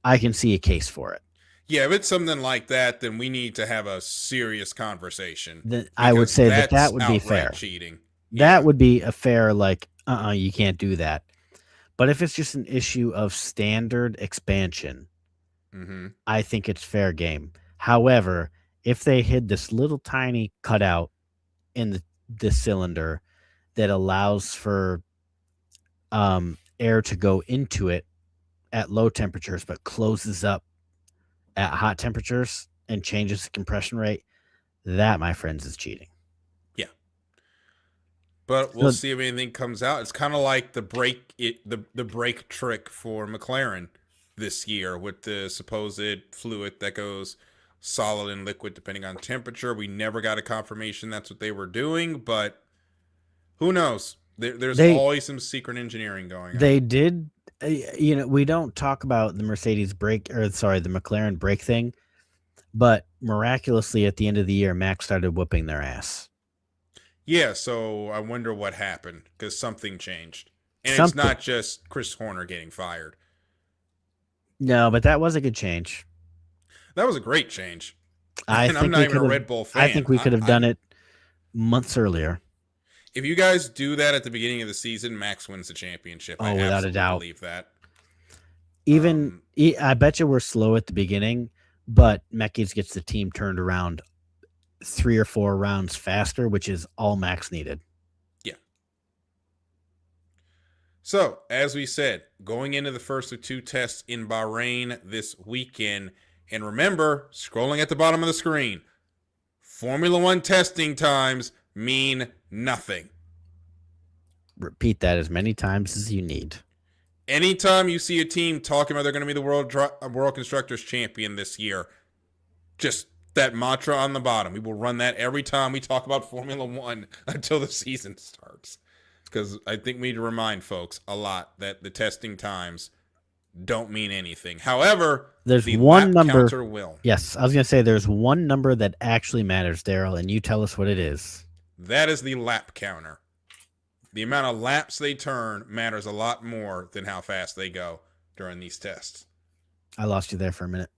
C: I can see a case for it.
A: Yeah, if it's something like that, then we need to have a serious conversation.
C: Then I would say that would be fair.
A: Cheating.
C: That would be a fair, like, you can't do that. But if it's just an issue of standard expansion, I think it's fair game. However, if they hid this little tiny cutout in the cylinder that allows for air to go into it at low temperatures but closes up at hot temperatures and changes the compression rate, that, my friends, is cheating.
A: Yeah. But we'll see if anything comes out. It's kind of like the brake trick for McLaren this year with the supposed fluid that goes solid and liquid depending on temperature. We never got a confirmation that's what they were doing, but who knows? There's always some secret engineering going on.
C: They did, we don't talk about the the McLaren brake thing, but miraculously at the end of the year, Max started whooping their ass.
A: Yeah, so I wonder what happened because something changed. And it's not just Chris Horner getting fired.
C: No, but that was a good change.
A: That was a great change.
C: I'm
A: not even a Red Bull fan.
C: I think we could have done it months earlier.
A: If you guys do that at the beginning of the season, Max wins the championship.
C: Oh, without a doubt.
A: I believe that.
C: I bet you we're slow at the beginning, but Mekis gets the team turned around 3 or 4 rounds faster, which is all Max needed.
A: Yeah. So, as we said, going into the first of 2 tests in Bahrain this weekend, and remember, scrolling at the bottom of the screen, Formula One testing times mean nothing.
C: Repeat that as many times as you need.
A: Anytime you see a team talking about they're going to be the World Constructors Champion this year, just that mantra on the bottom. We will run that every time we talk about Formula One until the season starts. Because I think we need to remind folks a lot that the testing times don't mean anything. However,
C: there's
A: the
C: one
A: lap
C: number.
A: Counter will.
C: Yes, I was going to say there's one number that actually matters, Darryl, and you tell us what it is.
A: That is the lap counter. The amount of laps they turn matters a lot more than how fast they go during these tests.
C: I lost you there for a minute.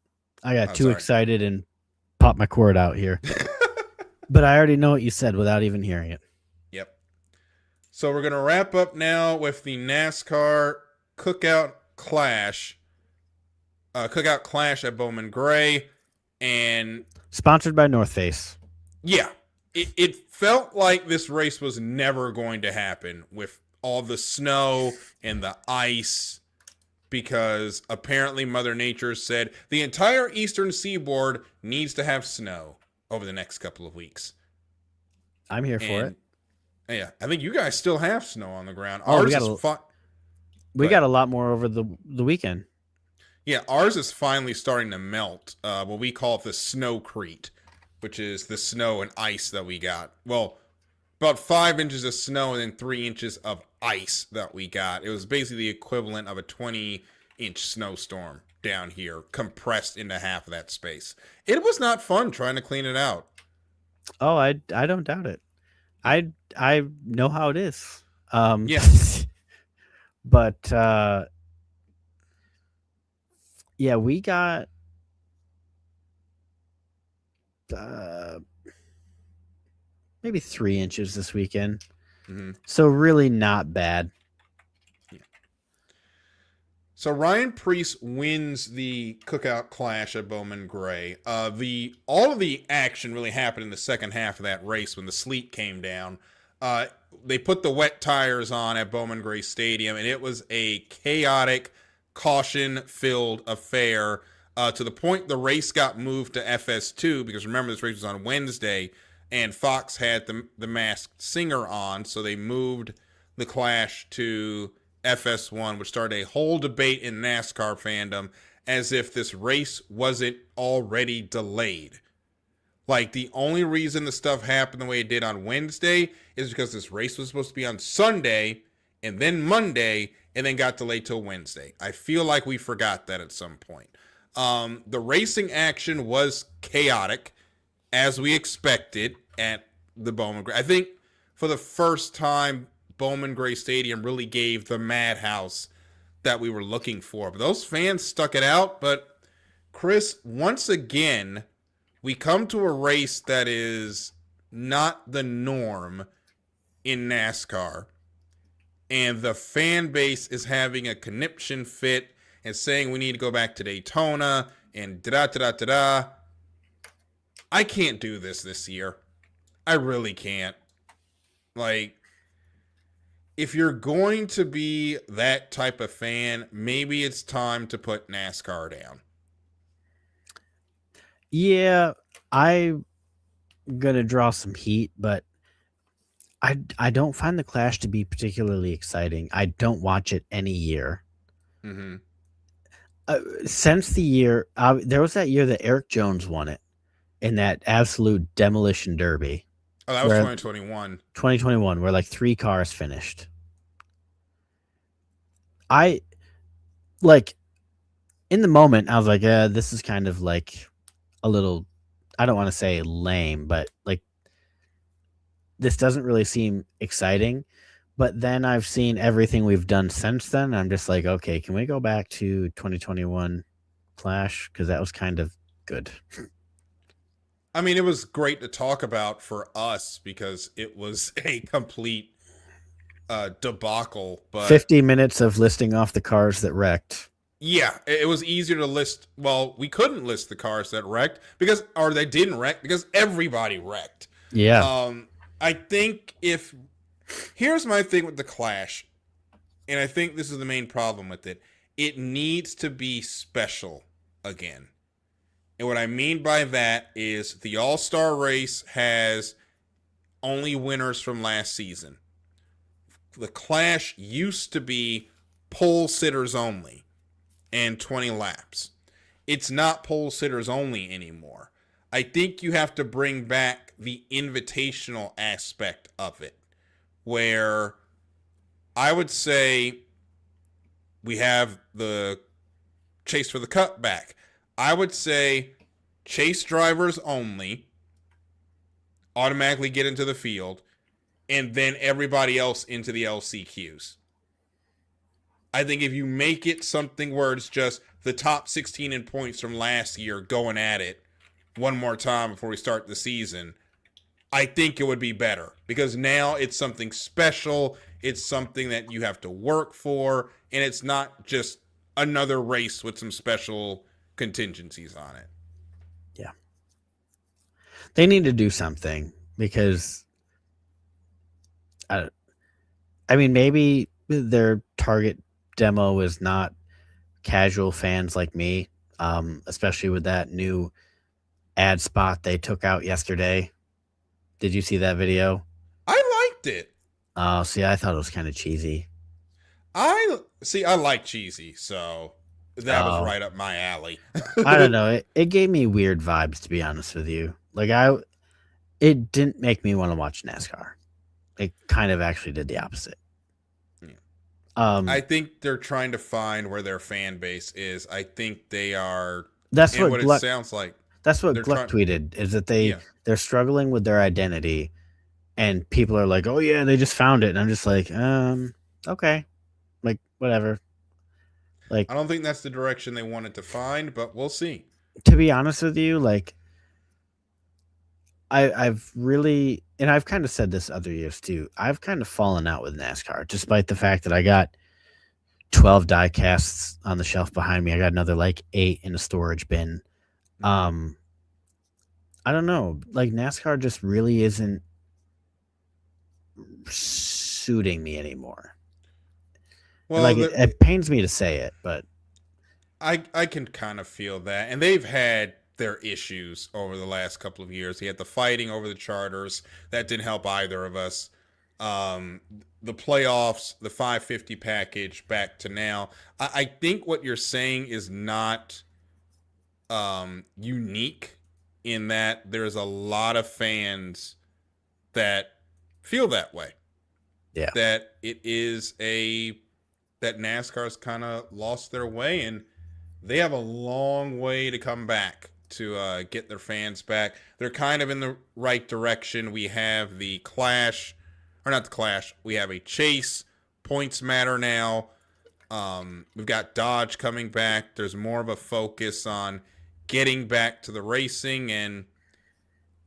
C: I got too excited and popped my cord out here. But I already know what you said without even hearing it.
A: Yep. So we're going to wrap up now with the NASCAR Cookout Clash at Bowman Gray, and
C: sponsored by North Face.
A: Yeah, it felt like this race was never going to happen with all the snow and the ice, because apparently Mother Nature said the entire eastern seaboard needs to have snow over the next couple of weeks.
C: I'm here for it.
A: Yeah, I think you guys still have snow on the ground.
C: Ours is fun. We got a lot more over the weekend.
A: Yeah, ours is finally starting to melt. What we call it the snowcrete, which is the snow and ice that we got. Well, about 5 inches of snow and then 3 inches of ice that we got. It was basically the equivalent of a 20-inch snowstorm down here, compressed into half of that space. It was not fun trying to clean it out.
C: Oh, I don't doubt it. I know how it is.
A: Yeah.
C: But yeah, we got maybe 3 inches this weekend. Mm-hmm. So really not bad.
A: Yeah. So Ryan Preece wins the Cookout Clash at Bowman Gray. All of the action really happened in the second half of that race when the sleet came down. They put the wet tires on at Bowman Gray Stadium, and it was a chaotic, caution-filled affair to the point the race got moved to FS2, because remember, this race was on Wednesday, and Fox had the Masked Singer on, so they moved the Clash to FS1, which started a whole debate in NASCAR fandom as if this race wasn't already delayed. Like, the only reason the stuff happened the way it did on Wednesday is because this race was supposed to be on Sunday and then Monday and then got delayed till Wednesday. I feel like we forgot that at some point. The racing action was chaotic, as we expected at the Bowman Gray. I think for the first time, Bowman Gray Stadium really gave the madhouse that we were looking for. But those fans stuck it out. But, Chris, once again, we come to a race that is not the norm in NASCAR. And the fan base is having a conniption fit and saying we need to go back to Daytona and da-da-da-da-da-da. I can't do this year. I really can't. Like, if you're going to be that type of fan, maybe it's time to put NASCAR down.
C: Yeah, I'm going to draw some heat, but I don't find the Clash to be particularly exciting. I don't watch it any year.
A: Mm-hmm.
C: Since the year, there was that year that Eric Jones won it in that absolute demolition derby.
A: Oh, that was 2021.
C: 2021, where like 3 cars finished. I, like, in the moment, I was like, this is kind of like a little, I don't want to say lame, but like, this doesn't really seem exciting. But then I've seen everything we've done since then. I'm just like, okay, can we go back to 2021 Clash? Because that was kind of good.
A: I mean, it was great to talk about for us because it was a complete debacle. But
C: 50 minutes of listing off the cars that wrecked.
A: Yeah, it was easier to list. Well, we couldn't list the cars that wrecked or they didn't wreck because everybody wrecked.
C: Yeah.
A: I think here's my thing with the Clash, and I think this is the main problem with it. It needs to be special again. And what I mean by that is the All-Star race has only winners from last season. The Clash used to be pole sitters only and 20 laps. It's not pole sitters only anymore. I think you have to bring back the invitational aspect of it, where I would say we have the chase for the cup back. I would say chase drivers only automatically get into the field, and then everybody else into the LCQs. I think if you make it something where it's just the top 16 in points from last year going at it one more time before we start the season, I think it would be better. Because now it's something special, it's something that you have to work for, and it's not just another race with some special contingencies on it.
C: Yeah. They need to do something because I mean, maybe their target demo is not casual fans like me, especially with that new ad spot they took out yesterday. Did you see that video?
A: I liked it.
C: Oh, see, I thought it was kind of cheesy.
A: I like cheesy, so that was right up my alley.
C: I don't know. It gave me weird vibes, to be honest with you. Like, it didn't make me want to watch NASCAR. It kind of actually did the opposite.
A: Yeah.
C: I
A: think they're trying to find where their fan base is. I think they are.
C: That's what
A: it sounds like.
C: That's what Gluck tweeted, is that they're struggling with their identity, and people are like, oh yeah, they just found it. And I'm just like, okay. Like, whatever. Like,
A: I don't think that's the direction they wanted to find, but we'll see.
C: To be honest with you, like, I've really, and I've kind of said this other years too, I've kind of fallen out with NASCAR, despite the fact that I got 12 die casts on the shelf behind me. I got another like 8 in a storage bin. I don't know. Like, NASCAR just really isn't suiting me anymore. Well, like, it pains me to say it, but
A: I can kind of feel that. And they've had their issues over the last couple of years. He had the fighting over the charters. That didn't help either of us. The playoffs, the 550 package back to now. I think what you're saying is not unique in that there's a lot of fans that feel that way.
C: Yeah.
A: That it is that NASCAR's kind of lost their way, and they have a long way to come back to get their fans back. They're kind of in the right direction. We have the Clash, or not the Clash, we have a Chase. Points matter now. We've got Dodge coming back. There's more of a focus on getting back to the racing, and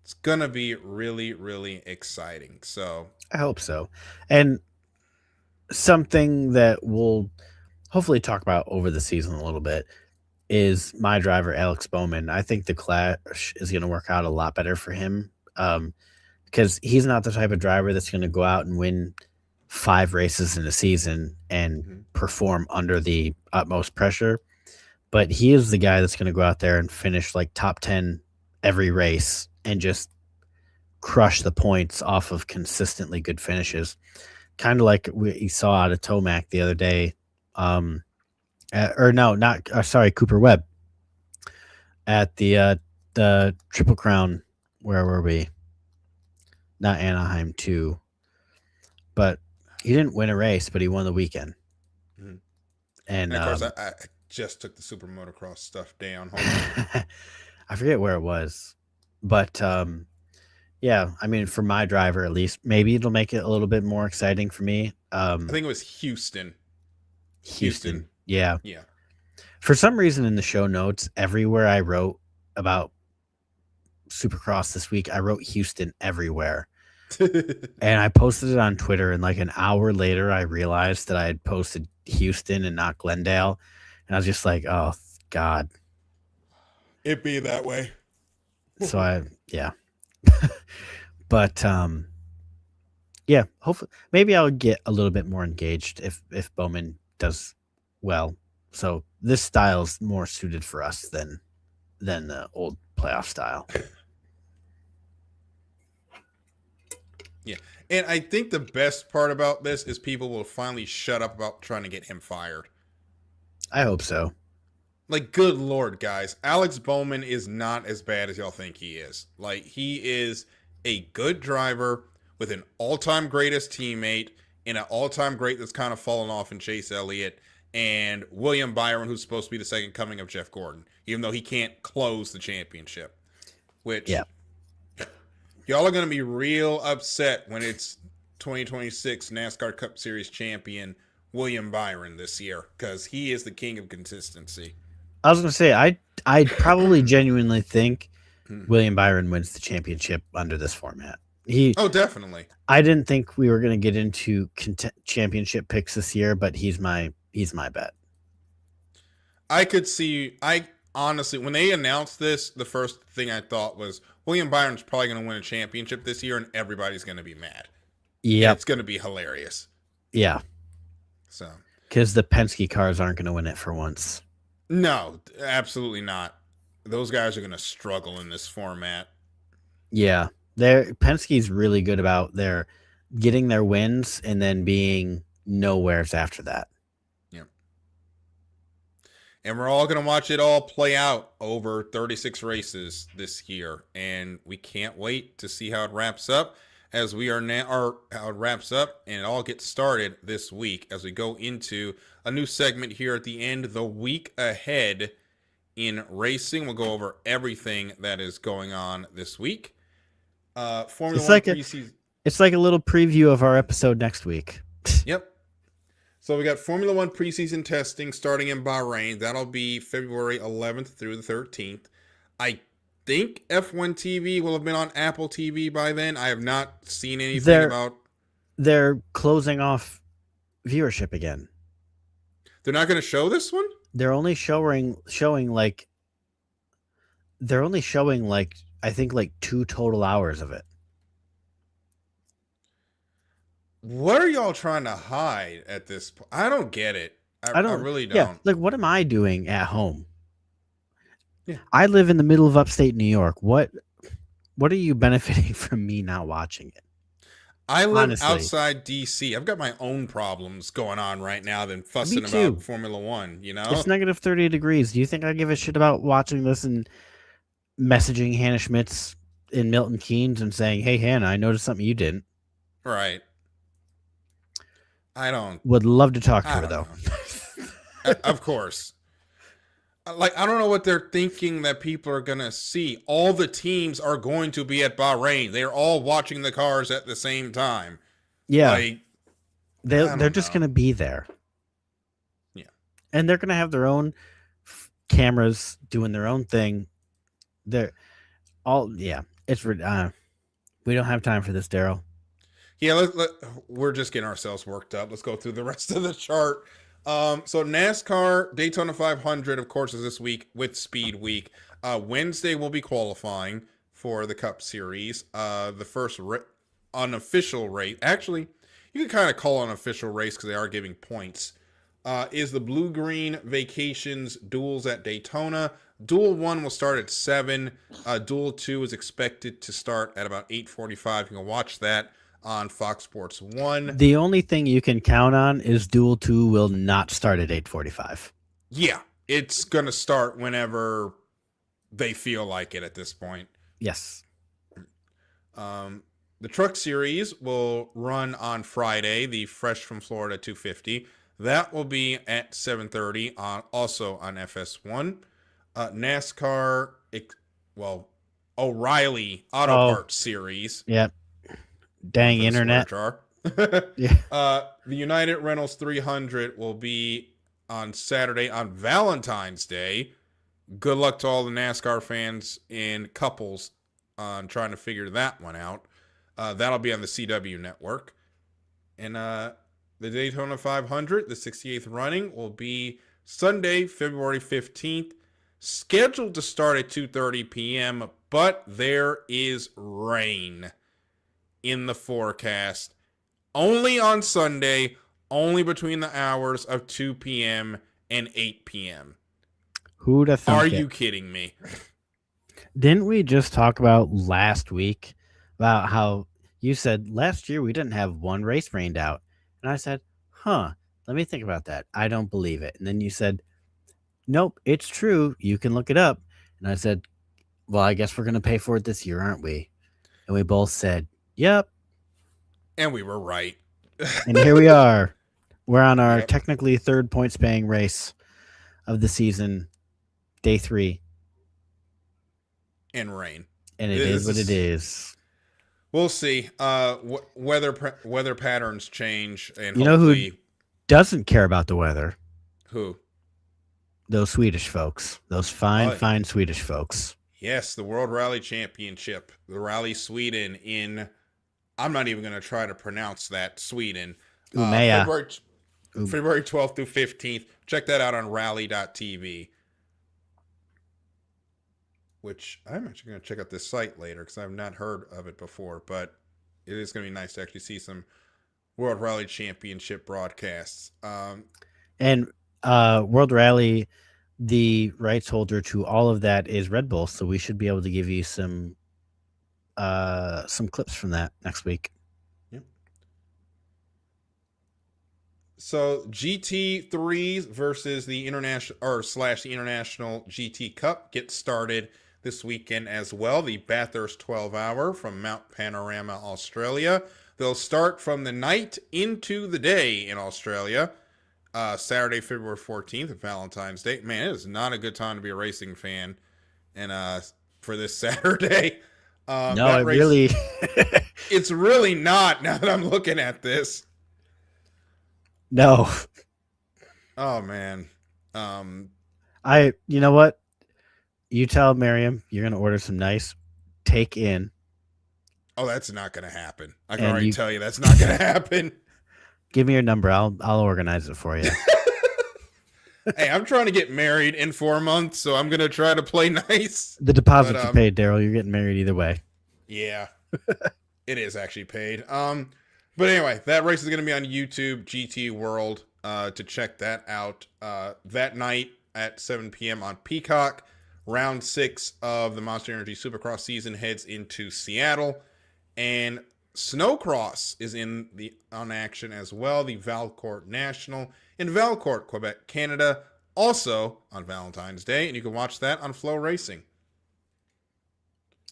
A: it's going to be really, really exciting. So
C: I hope so. And something that we'll hopefully talk about over the season a little bit is my driver, Alex Bowman. I think the Clash is going to work out a lot better for him because he's not the type of driver that's going to go out and win 5 races in a season and perform under the utmost pressure. But he is the guy that's going to go out there and finish like top 10 every race and just crush the points off of consistently good finishes. Kind of like we saw out of Tomac the other day. Cooper Webb at the Triple Crown. Where were we? Not Anaheim 2. But he didn't win a race, but he won the weekend.
A: Mm-hmm.
C: And
A: of course, I just took the super motocross stuff down.
C: I forget where it was, but yeah, I mean, for my driver at least, maybe it'll make it a little bit more exciting for me.
A: I think it was Houston.
C: Yeah.
A: Yeah.
C: For some reason in the show notes, everywhere I wrote about Supercross this week, I wrote Houston everywhere. And I posted it on Twitter, and like an hour later, I realized that I had posted Houston and not Glendale. And I was just like, oh, God.
A: It be that way.
C: So yeah. But yeah, hopefully maybe I'll get a little bit more engaged if Bowman does well. So this style is more suited for us than the old playoff style.
A: Yeah. And I think the best part about this is people will finally shut up about trying to get him fired.
C: I hope so.
A: Like, good Lord, guys. Alex Bowman is not as bad as y'all think he is. Like, he is a good driver with an all-time greatest teammate and an all-time great that's kind of fallen off in Chase Elliott and William Byron, who's supposed to be the second coming of Jeff Gordon, even though he can't close the championship. Which,
C: yeah.
A: Y'all are going to be real upset when it's 2026 NASCAR Cup Series champion William Byron this year, because he is the king of consistency.
C: I was going to say, I probably genuinely think William Byron wins the championship under this format.
E: Oh, definitely.
C: I didn't think we were going to get into championship picks this year, but he's my bet.
A: I could see. I honestly, when they announced this, the first thing I thought was William Byron's probably going to win a championship this year, and everybody's going to be mad.
C: Yeah,
A: it's going to be hilarious.
C: Yeah.
A: So,
C: because the Penske cars aren't going to win it for once.
A: No, absolutely not. Those guys are going to struggle in this format.
C: Yeah. Penske's really good about their getting their wins and then being nowheres after that.
A: Yeah. And we're all going to watch it all play out over 36 races this year. And we can't wait to see how it wraps up as we are now, or how it wraps up and it all gets started this week as we go into a new segment here at the end, the week ahead in racing. We'll go over everything that is going on this week. Formula One preseason.
C: It's like a little preview of our episode next week.
A: Yep. So we got Formula One preseason testing starting in Bahrain. That'll be February 11th through the 13th. I think F1 TV will have been on Apple TV by then. I have not seen anything about.
C: They're closing off viewership again.
A: They're not going to show this one?
C: They're only showing like I think like 2 total hours of it.
A: What are y'all trying to hide at this point? I don't get it. I really don't.
C: Yeah, like what am I doing at home?
A: Yeah.
C: I live in the middle of upstate New York. What are you benefiting from me not watching it?
A: I live outside DC. I've got my own problems going on right now than fussing about Formula One, you know?
C: It's negative 30 degrees. Do you think I give a shit about watching this in messaging Hannah Schmitz in Milton Keynes and saying, "Hey, Hannah, I noticed something you didn't."
A: Right.
C: Would love to talk to
A: I
C: her,
A: don't
C: though.
A: know. Of course. Like, I don't know what they're thinking that people are going to see. All the teams are going to be at Bahrain. They're all watching the cars at the same time.
C: Yeah.
A: Like,
C: they're just going to be there.
A: Yeah.
C: And they're going to have their own cameras doing their own thing. They're all, yeah. It's, we don't have time for this, Darryl.
A: Yeah, we're just getting ourselves worked up. Let's go through the rest of the chart. So NASCAR Daytona 500, of course, is this week with Speed Week. Wednesday will be qualifying for the Cup Series. The first unofficial race, actually, you can kind of call it an official race because they are giving points, is the Blue Green Vacations Duels at Daytona. Duel 1 will start at 7. Duel 2 is expected to start at about 8:45. You can watch that on Fox Sports 1.
C: The only thing you can count on is Duel 2 will not start at 8:45.
A: Yeah, it's going to start whenever they feel like it at this point.
C: Yes.
A: The Truck Series will run on Friday, the Fresh from Florida 250. That will be at 7:30, also on FS1. NASCAR, O'Reilly Auto Parts Series.
C: Yep. Dang internet.
A: Yeah. The United Rentals 300 will be on Saturday on Valentine's Day. Good luck to all the NASCAR fans and couples on trying to figure that one out. That'll be on the CW network. And the Daytona 500, the 68th running, will be Sunday, February 15th. Scheduled to start at 2:30 p.m., but there is rain in the forecast. Only on Sunday, only between the hours of 2 p.m. and 8 p.m.
C: Who'd have thunk
A: Are
C: it?
A: you kidding me?
C: Didn't we just talk about last week about how you said last year we didn't have one race rained out? And I said, let me think about that. I don't believe it. And then you said, nope, it's true. You can look it up. And I said, well, I guess we're going to pay for it this year, aren't we? And we both said, yep.
A: And we were right.
C: And here we are. We're on our technically third points paying race of the season, day 3.
A: And rain.
C: And it is what it is.
A: We'll see. Weather patterns change. And
C: you know who doesn't care about the weather?
A: Who?
C: Those Swedish folks. Those fine Swedish folks.
A: Yes, the World Rally Championship. The Rally Sweden in... I'm not even going to try to pronounce that. Sweden. February 12th through 15th. Check that out on rally.tv. Which I'm actually going to check out this site later because I've not heard of it before. But it is going to be nice to actually see some World Rally Championship broadcasts.
C: And World Rally, the rights holder to all of that is Red Bull. So we should be able to give you some clips from that next week.
A: Yep. So GT3s versus the international the International GT Cup gets started this weekend as well. The Bathurst 12-hour from Mount Panorama, Australia. They'll start from the night into the day in Australia. Saturday, February 14th, Valentine's Day. Man, it is not a good time to be a racing fan. And for this Saturday.
C: No, really...
A: It's really not now that I'm looking at this.
C: No.
A: Oh, man.
C: You know what? You tell Miriam you're going to order some nice take-in.
A: Oh, that's not going to happen. I can already tell you that's not going to happen.
C: Give me your number. I'll organize it for you.
A: Hey, I'm trying to get married in 4 months, so I'm going to try to play nice.
C: The deposit you paid, Darryl. You're getting married either way.
A: Yeah. It is actually paid. But anyway, that race is going to be on YouTube, GT World, to check that out. That night at 7 p.m. on Peacock. Round 6 of the Monster Energy Supercross season heads into Seattle. And Snowcross is on action as well. The Valcourt National in Valcourt, Quebec, Canada, also on Valentine's Day. And you can watch that on Flow Racing.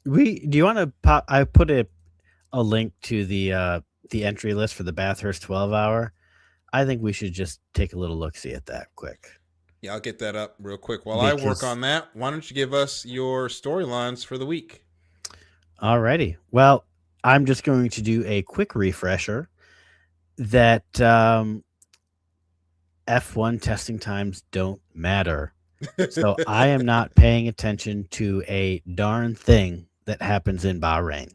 C: Do you want to pop? I put a link to the entry list for the Bathurst 12 hour. I think we should just take a little look see at that quick.
A: Yeah, I'll get that up real quick. While I work on that, why don't you give us your storylines for the week?
C: Alrighty. Well, I'm just going to do a quick refresher that F1 testing times don't matter. So I am not paying attention to a darn thing that happens in Bahrain.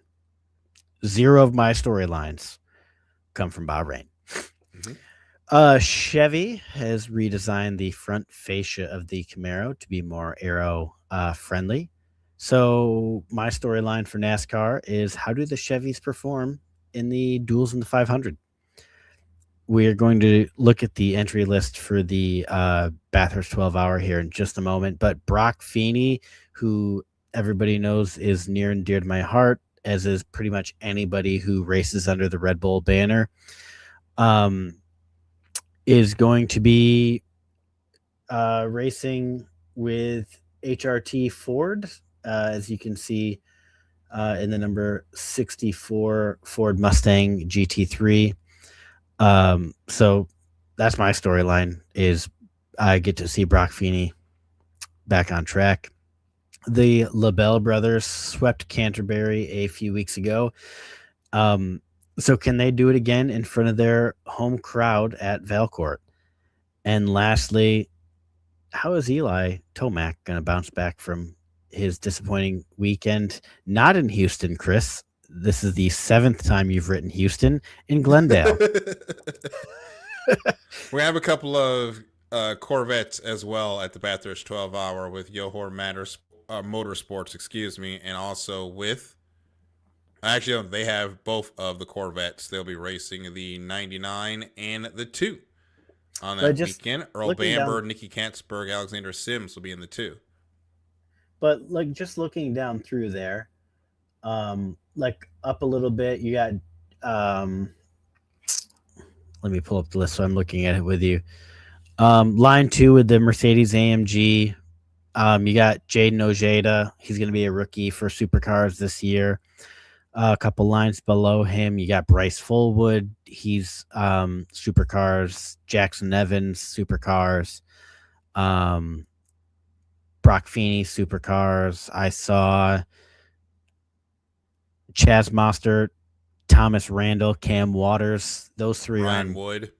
C: 0 of my storylines come from Bahrain. Chevy has redesigned the front fascia of the Camaro to be more aero friendly. So my storyline for NASCAR is, how do the Chevys perform in the duels in the 500? We're going to look at the entry list for the Bathurst 12 hour here in just a moment. But Brock Feeney, who everybody knows is near and dear to my heart, as is pretty much anybody who races under the Red Bull banner, is going to be racing with HRT Ford, as you can see in the number 64 Ford Mustang GT3. So that's my storyline, is I get to see Brock Feeney back on track. The LaBelle brothers swept Canterbury a few weeks ago. So can they do it again in front of their home crowd at Valcourt? And lastly, how is Eli Tomac going to bounce back from his disappointing weekend? Not in Houston, Chris. This is the 7th time you've written Houston, in Glendale.
A: We have a couple of Corvettes as well at the Bathurst 12 hour with Johor Motorsports, and also with, actually, they have both of the Corvettes. They'll be racing the 99 and the 2 on that weekend. Earl Bamber, Nicky Katzberg, Alexander Sims will be in the 2.
C: But like, just looking down through there, like up a little bit, you got let me pull up the list so I'm looking at it with you. Line 2 with the Mercedes AMG. You got Jaden Ojeda. He's going to be a rookie for Supercars this year. A couple lines below him, you got Bryce Fullwood. He's Supercars. Jackson Evans, Supercars. Brock Feeney, Supercars. I saw Chaz Mostert, Thomas Randall, Cam Waters. Those 3
A: Ryan Wood.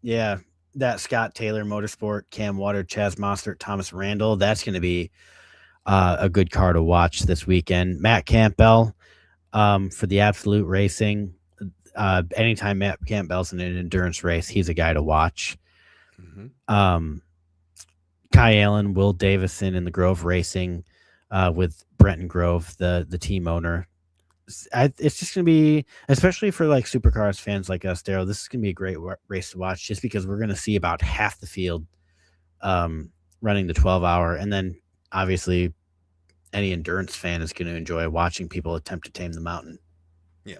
C: Yeah, that Scott Taylor Motorsport, Cam Waters, Chaz Mostert, Thomas Randall. That's going to be a good car to watch this weekend. Matt Campbell for the Absolute Racing. Anytime Matt Campbell's in an endurance race, he's a guy to watch. Kai Allen, Will Davison in the Grove Racing with Brenton Grove, the team owner. It's just going to be, especially for like Supercars fans like us, Darryl, this is going to be a great race to watch, just because we're going to see about half the field running the 12 hour. And then obviously any endurance fan is going to enjoy watching people attempt to tame the mountain.
A: Yeah.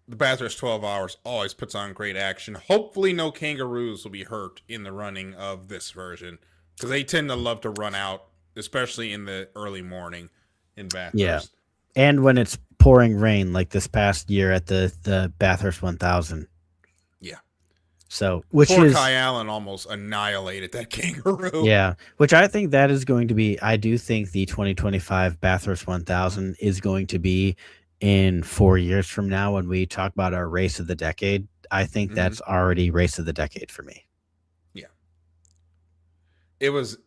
A: The Bathurst 12 hours always puts on great action. Hopefully no kangaroos will be hurt in the running of this version, because they tend to love to run out, especially in the early morning in Bathurst.
C: Yeah. And when it's pouring rain, like this past year at the Bathurst 1000.
A: Yeah.
C: So, which
A: Poor
C: is
A: Kai Allen almost annihilated that kangaroo.
C: Yeah, which I think that is going to be. I do think the 2025 Bathurst 1000 is going to be in 4 years from now when we talk about our race of the decade. I think that's already race of the decade for me.
A: Yeah. It was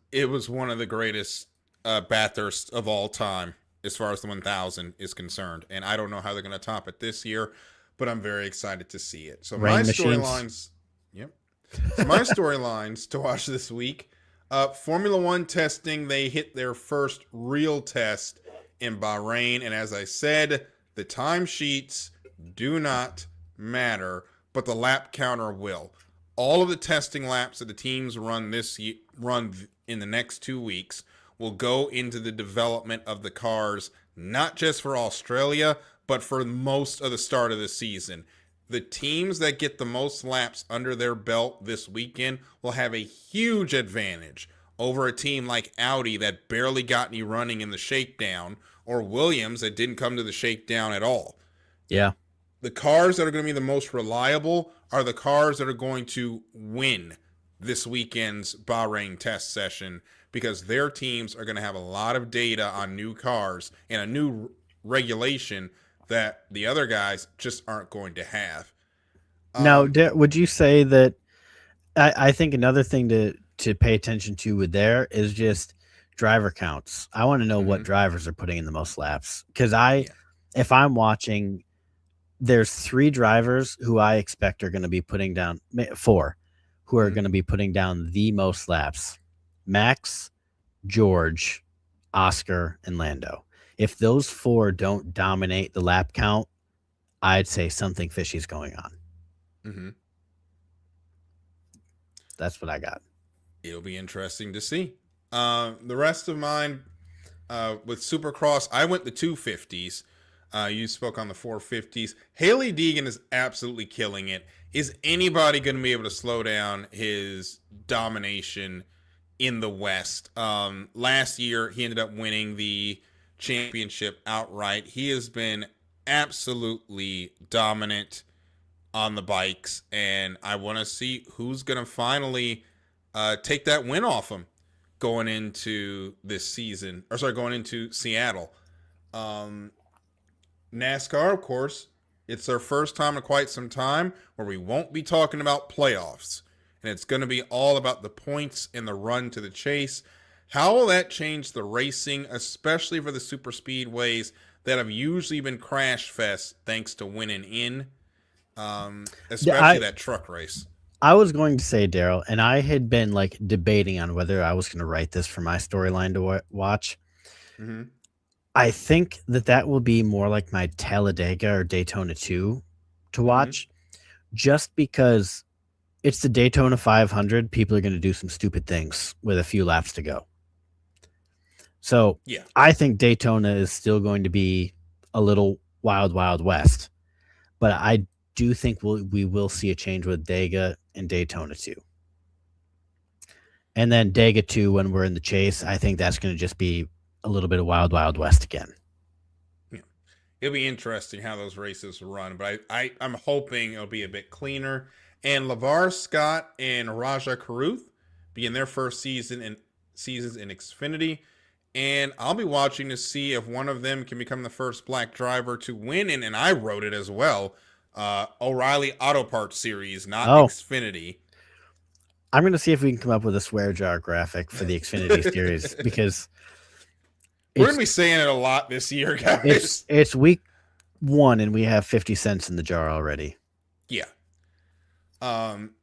A: one of the greatest Bathurst of all time, as far as the 1000 is concerned. And I don't know how they're going to top it this year, but I'm very excited to see it. So my storylines, So my storylines to watch this week, Formula One testing, they hit their first real test in Bahrain. And as I said, the timesheets do not matter, but the lap counter will. All of the testing laps that the teams run in the next 2 weeks will go into the development of the cars, not just for Australia, but for most of the start of the season. The teams that get the most laps under their belt this weekend will have a huge advantage over a team like Audi that barely got any running in the shakedown, or Williams that didn't come to the shakedown at all.
C: Yeah.
A: The cars that are going to be the most reliable are the cars that are going to win this weekend's Bahrain test session, because their teams are going to have a lot of data on new cars and a new regulation that the other guys just aren't going to have.
C: Now, would you say that I think another thing to pay attention to with there is just driver counts. I want to know what drivers are putting in the most laps, because if I'm watching, there's 3 drivers who I expect are going to be putting down 4 who are going to be putting down the most laps: Max, George, Oscar, and Lando. If those 4 don't dominate the lap count, I'd say something fishy is going on.
A: Mm-hmm.
C: That's what I got.
A: It'll be interesting to see. The rest of mine, with Supercross, I went the 250s. You spoke on the 450s. Haley Deegan is absolutely killing it. Is anybody going to be able to slow down his domination in the West? Last year, he ended up winning the championship outright. He has been absolutely dominant on the bikes, and I want to see who's going to finally take that win off him going into this season, going into Seattle. NASCAR, of course, it's their first time in quite some time where we won't be talking about playoffs, and it's going to be all about the points and the run to the chase. How will that change the racing, especially for the super speedways that have usually been crash fest thanks to winning in, especially that truck race?
C: I was going to say, Darryl, and I had been like debating on whether I was going to write this for my storyline to watch.
A: Mm-hmm.
C: I think that will be more like my Talladega or Daytona 2 to watch, just because it's the Daytona 500. People are going to do some stupid things with a few laps to go. So
A: yeah,
C: I think Daytona is still going to be a little wild, wild west, but I do think we will see a change with Dega and Daytona 2. And then Dega 2, when we're in the chase, I think that's going to just be a little bit of wild, wild west again.
A: Yeah. It'll be interesting how those races run, but I'm hoping it'll be a bit cleaner. And LeVar Scott and Raja Karuth begin their first seasons in Xfinity, and I'll be watching to see if one of them can become the first black driver to win. And I wrote it as well. O'Reilly Auto Parts Series, not Xfinity.
C: I'm going to see if we can come up with a swear jar graphic for the Xfinity series, because
A: we're going to be saying it a lot this year, guys.
C: It's week 1 and we have 50 cents in the jar already.
A: Yeah.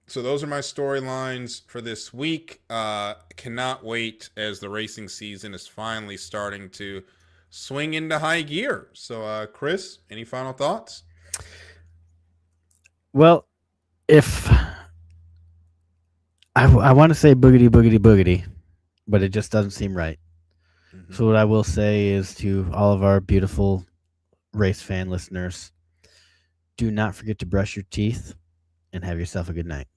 A: So those are my storylines for this week. Cannot wait as the racing season is finally starting to swing into high gear. So, Chris, any final thoughts?
C: Well, if I want to say boogity, boogity, boogity, but it just doesn't seem right. Mm-hmm. So what I will say is to all of our beautiful race fan listeners, do not forget to brush your teeth and have yourself a good night.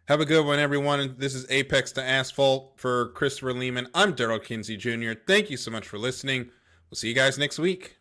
A: Have a good one, everyone. This is Apex to Asphalt for Christopher Lehman. I'm Darryl Kinsey Jr. Thank you so much for listening. We'll see you guys next week.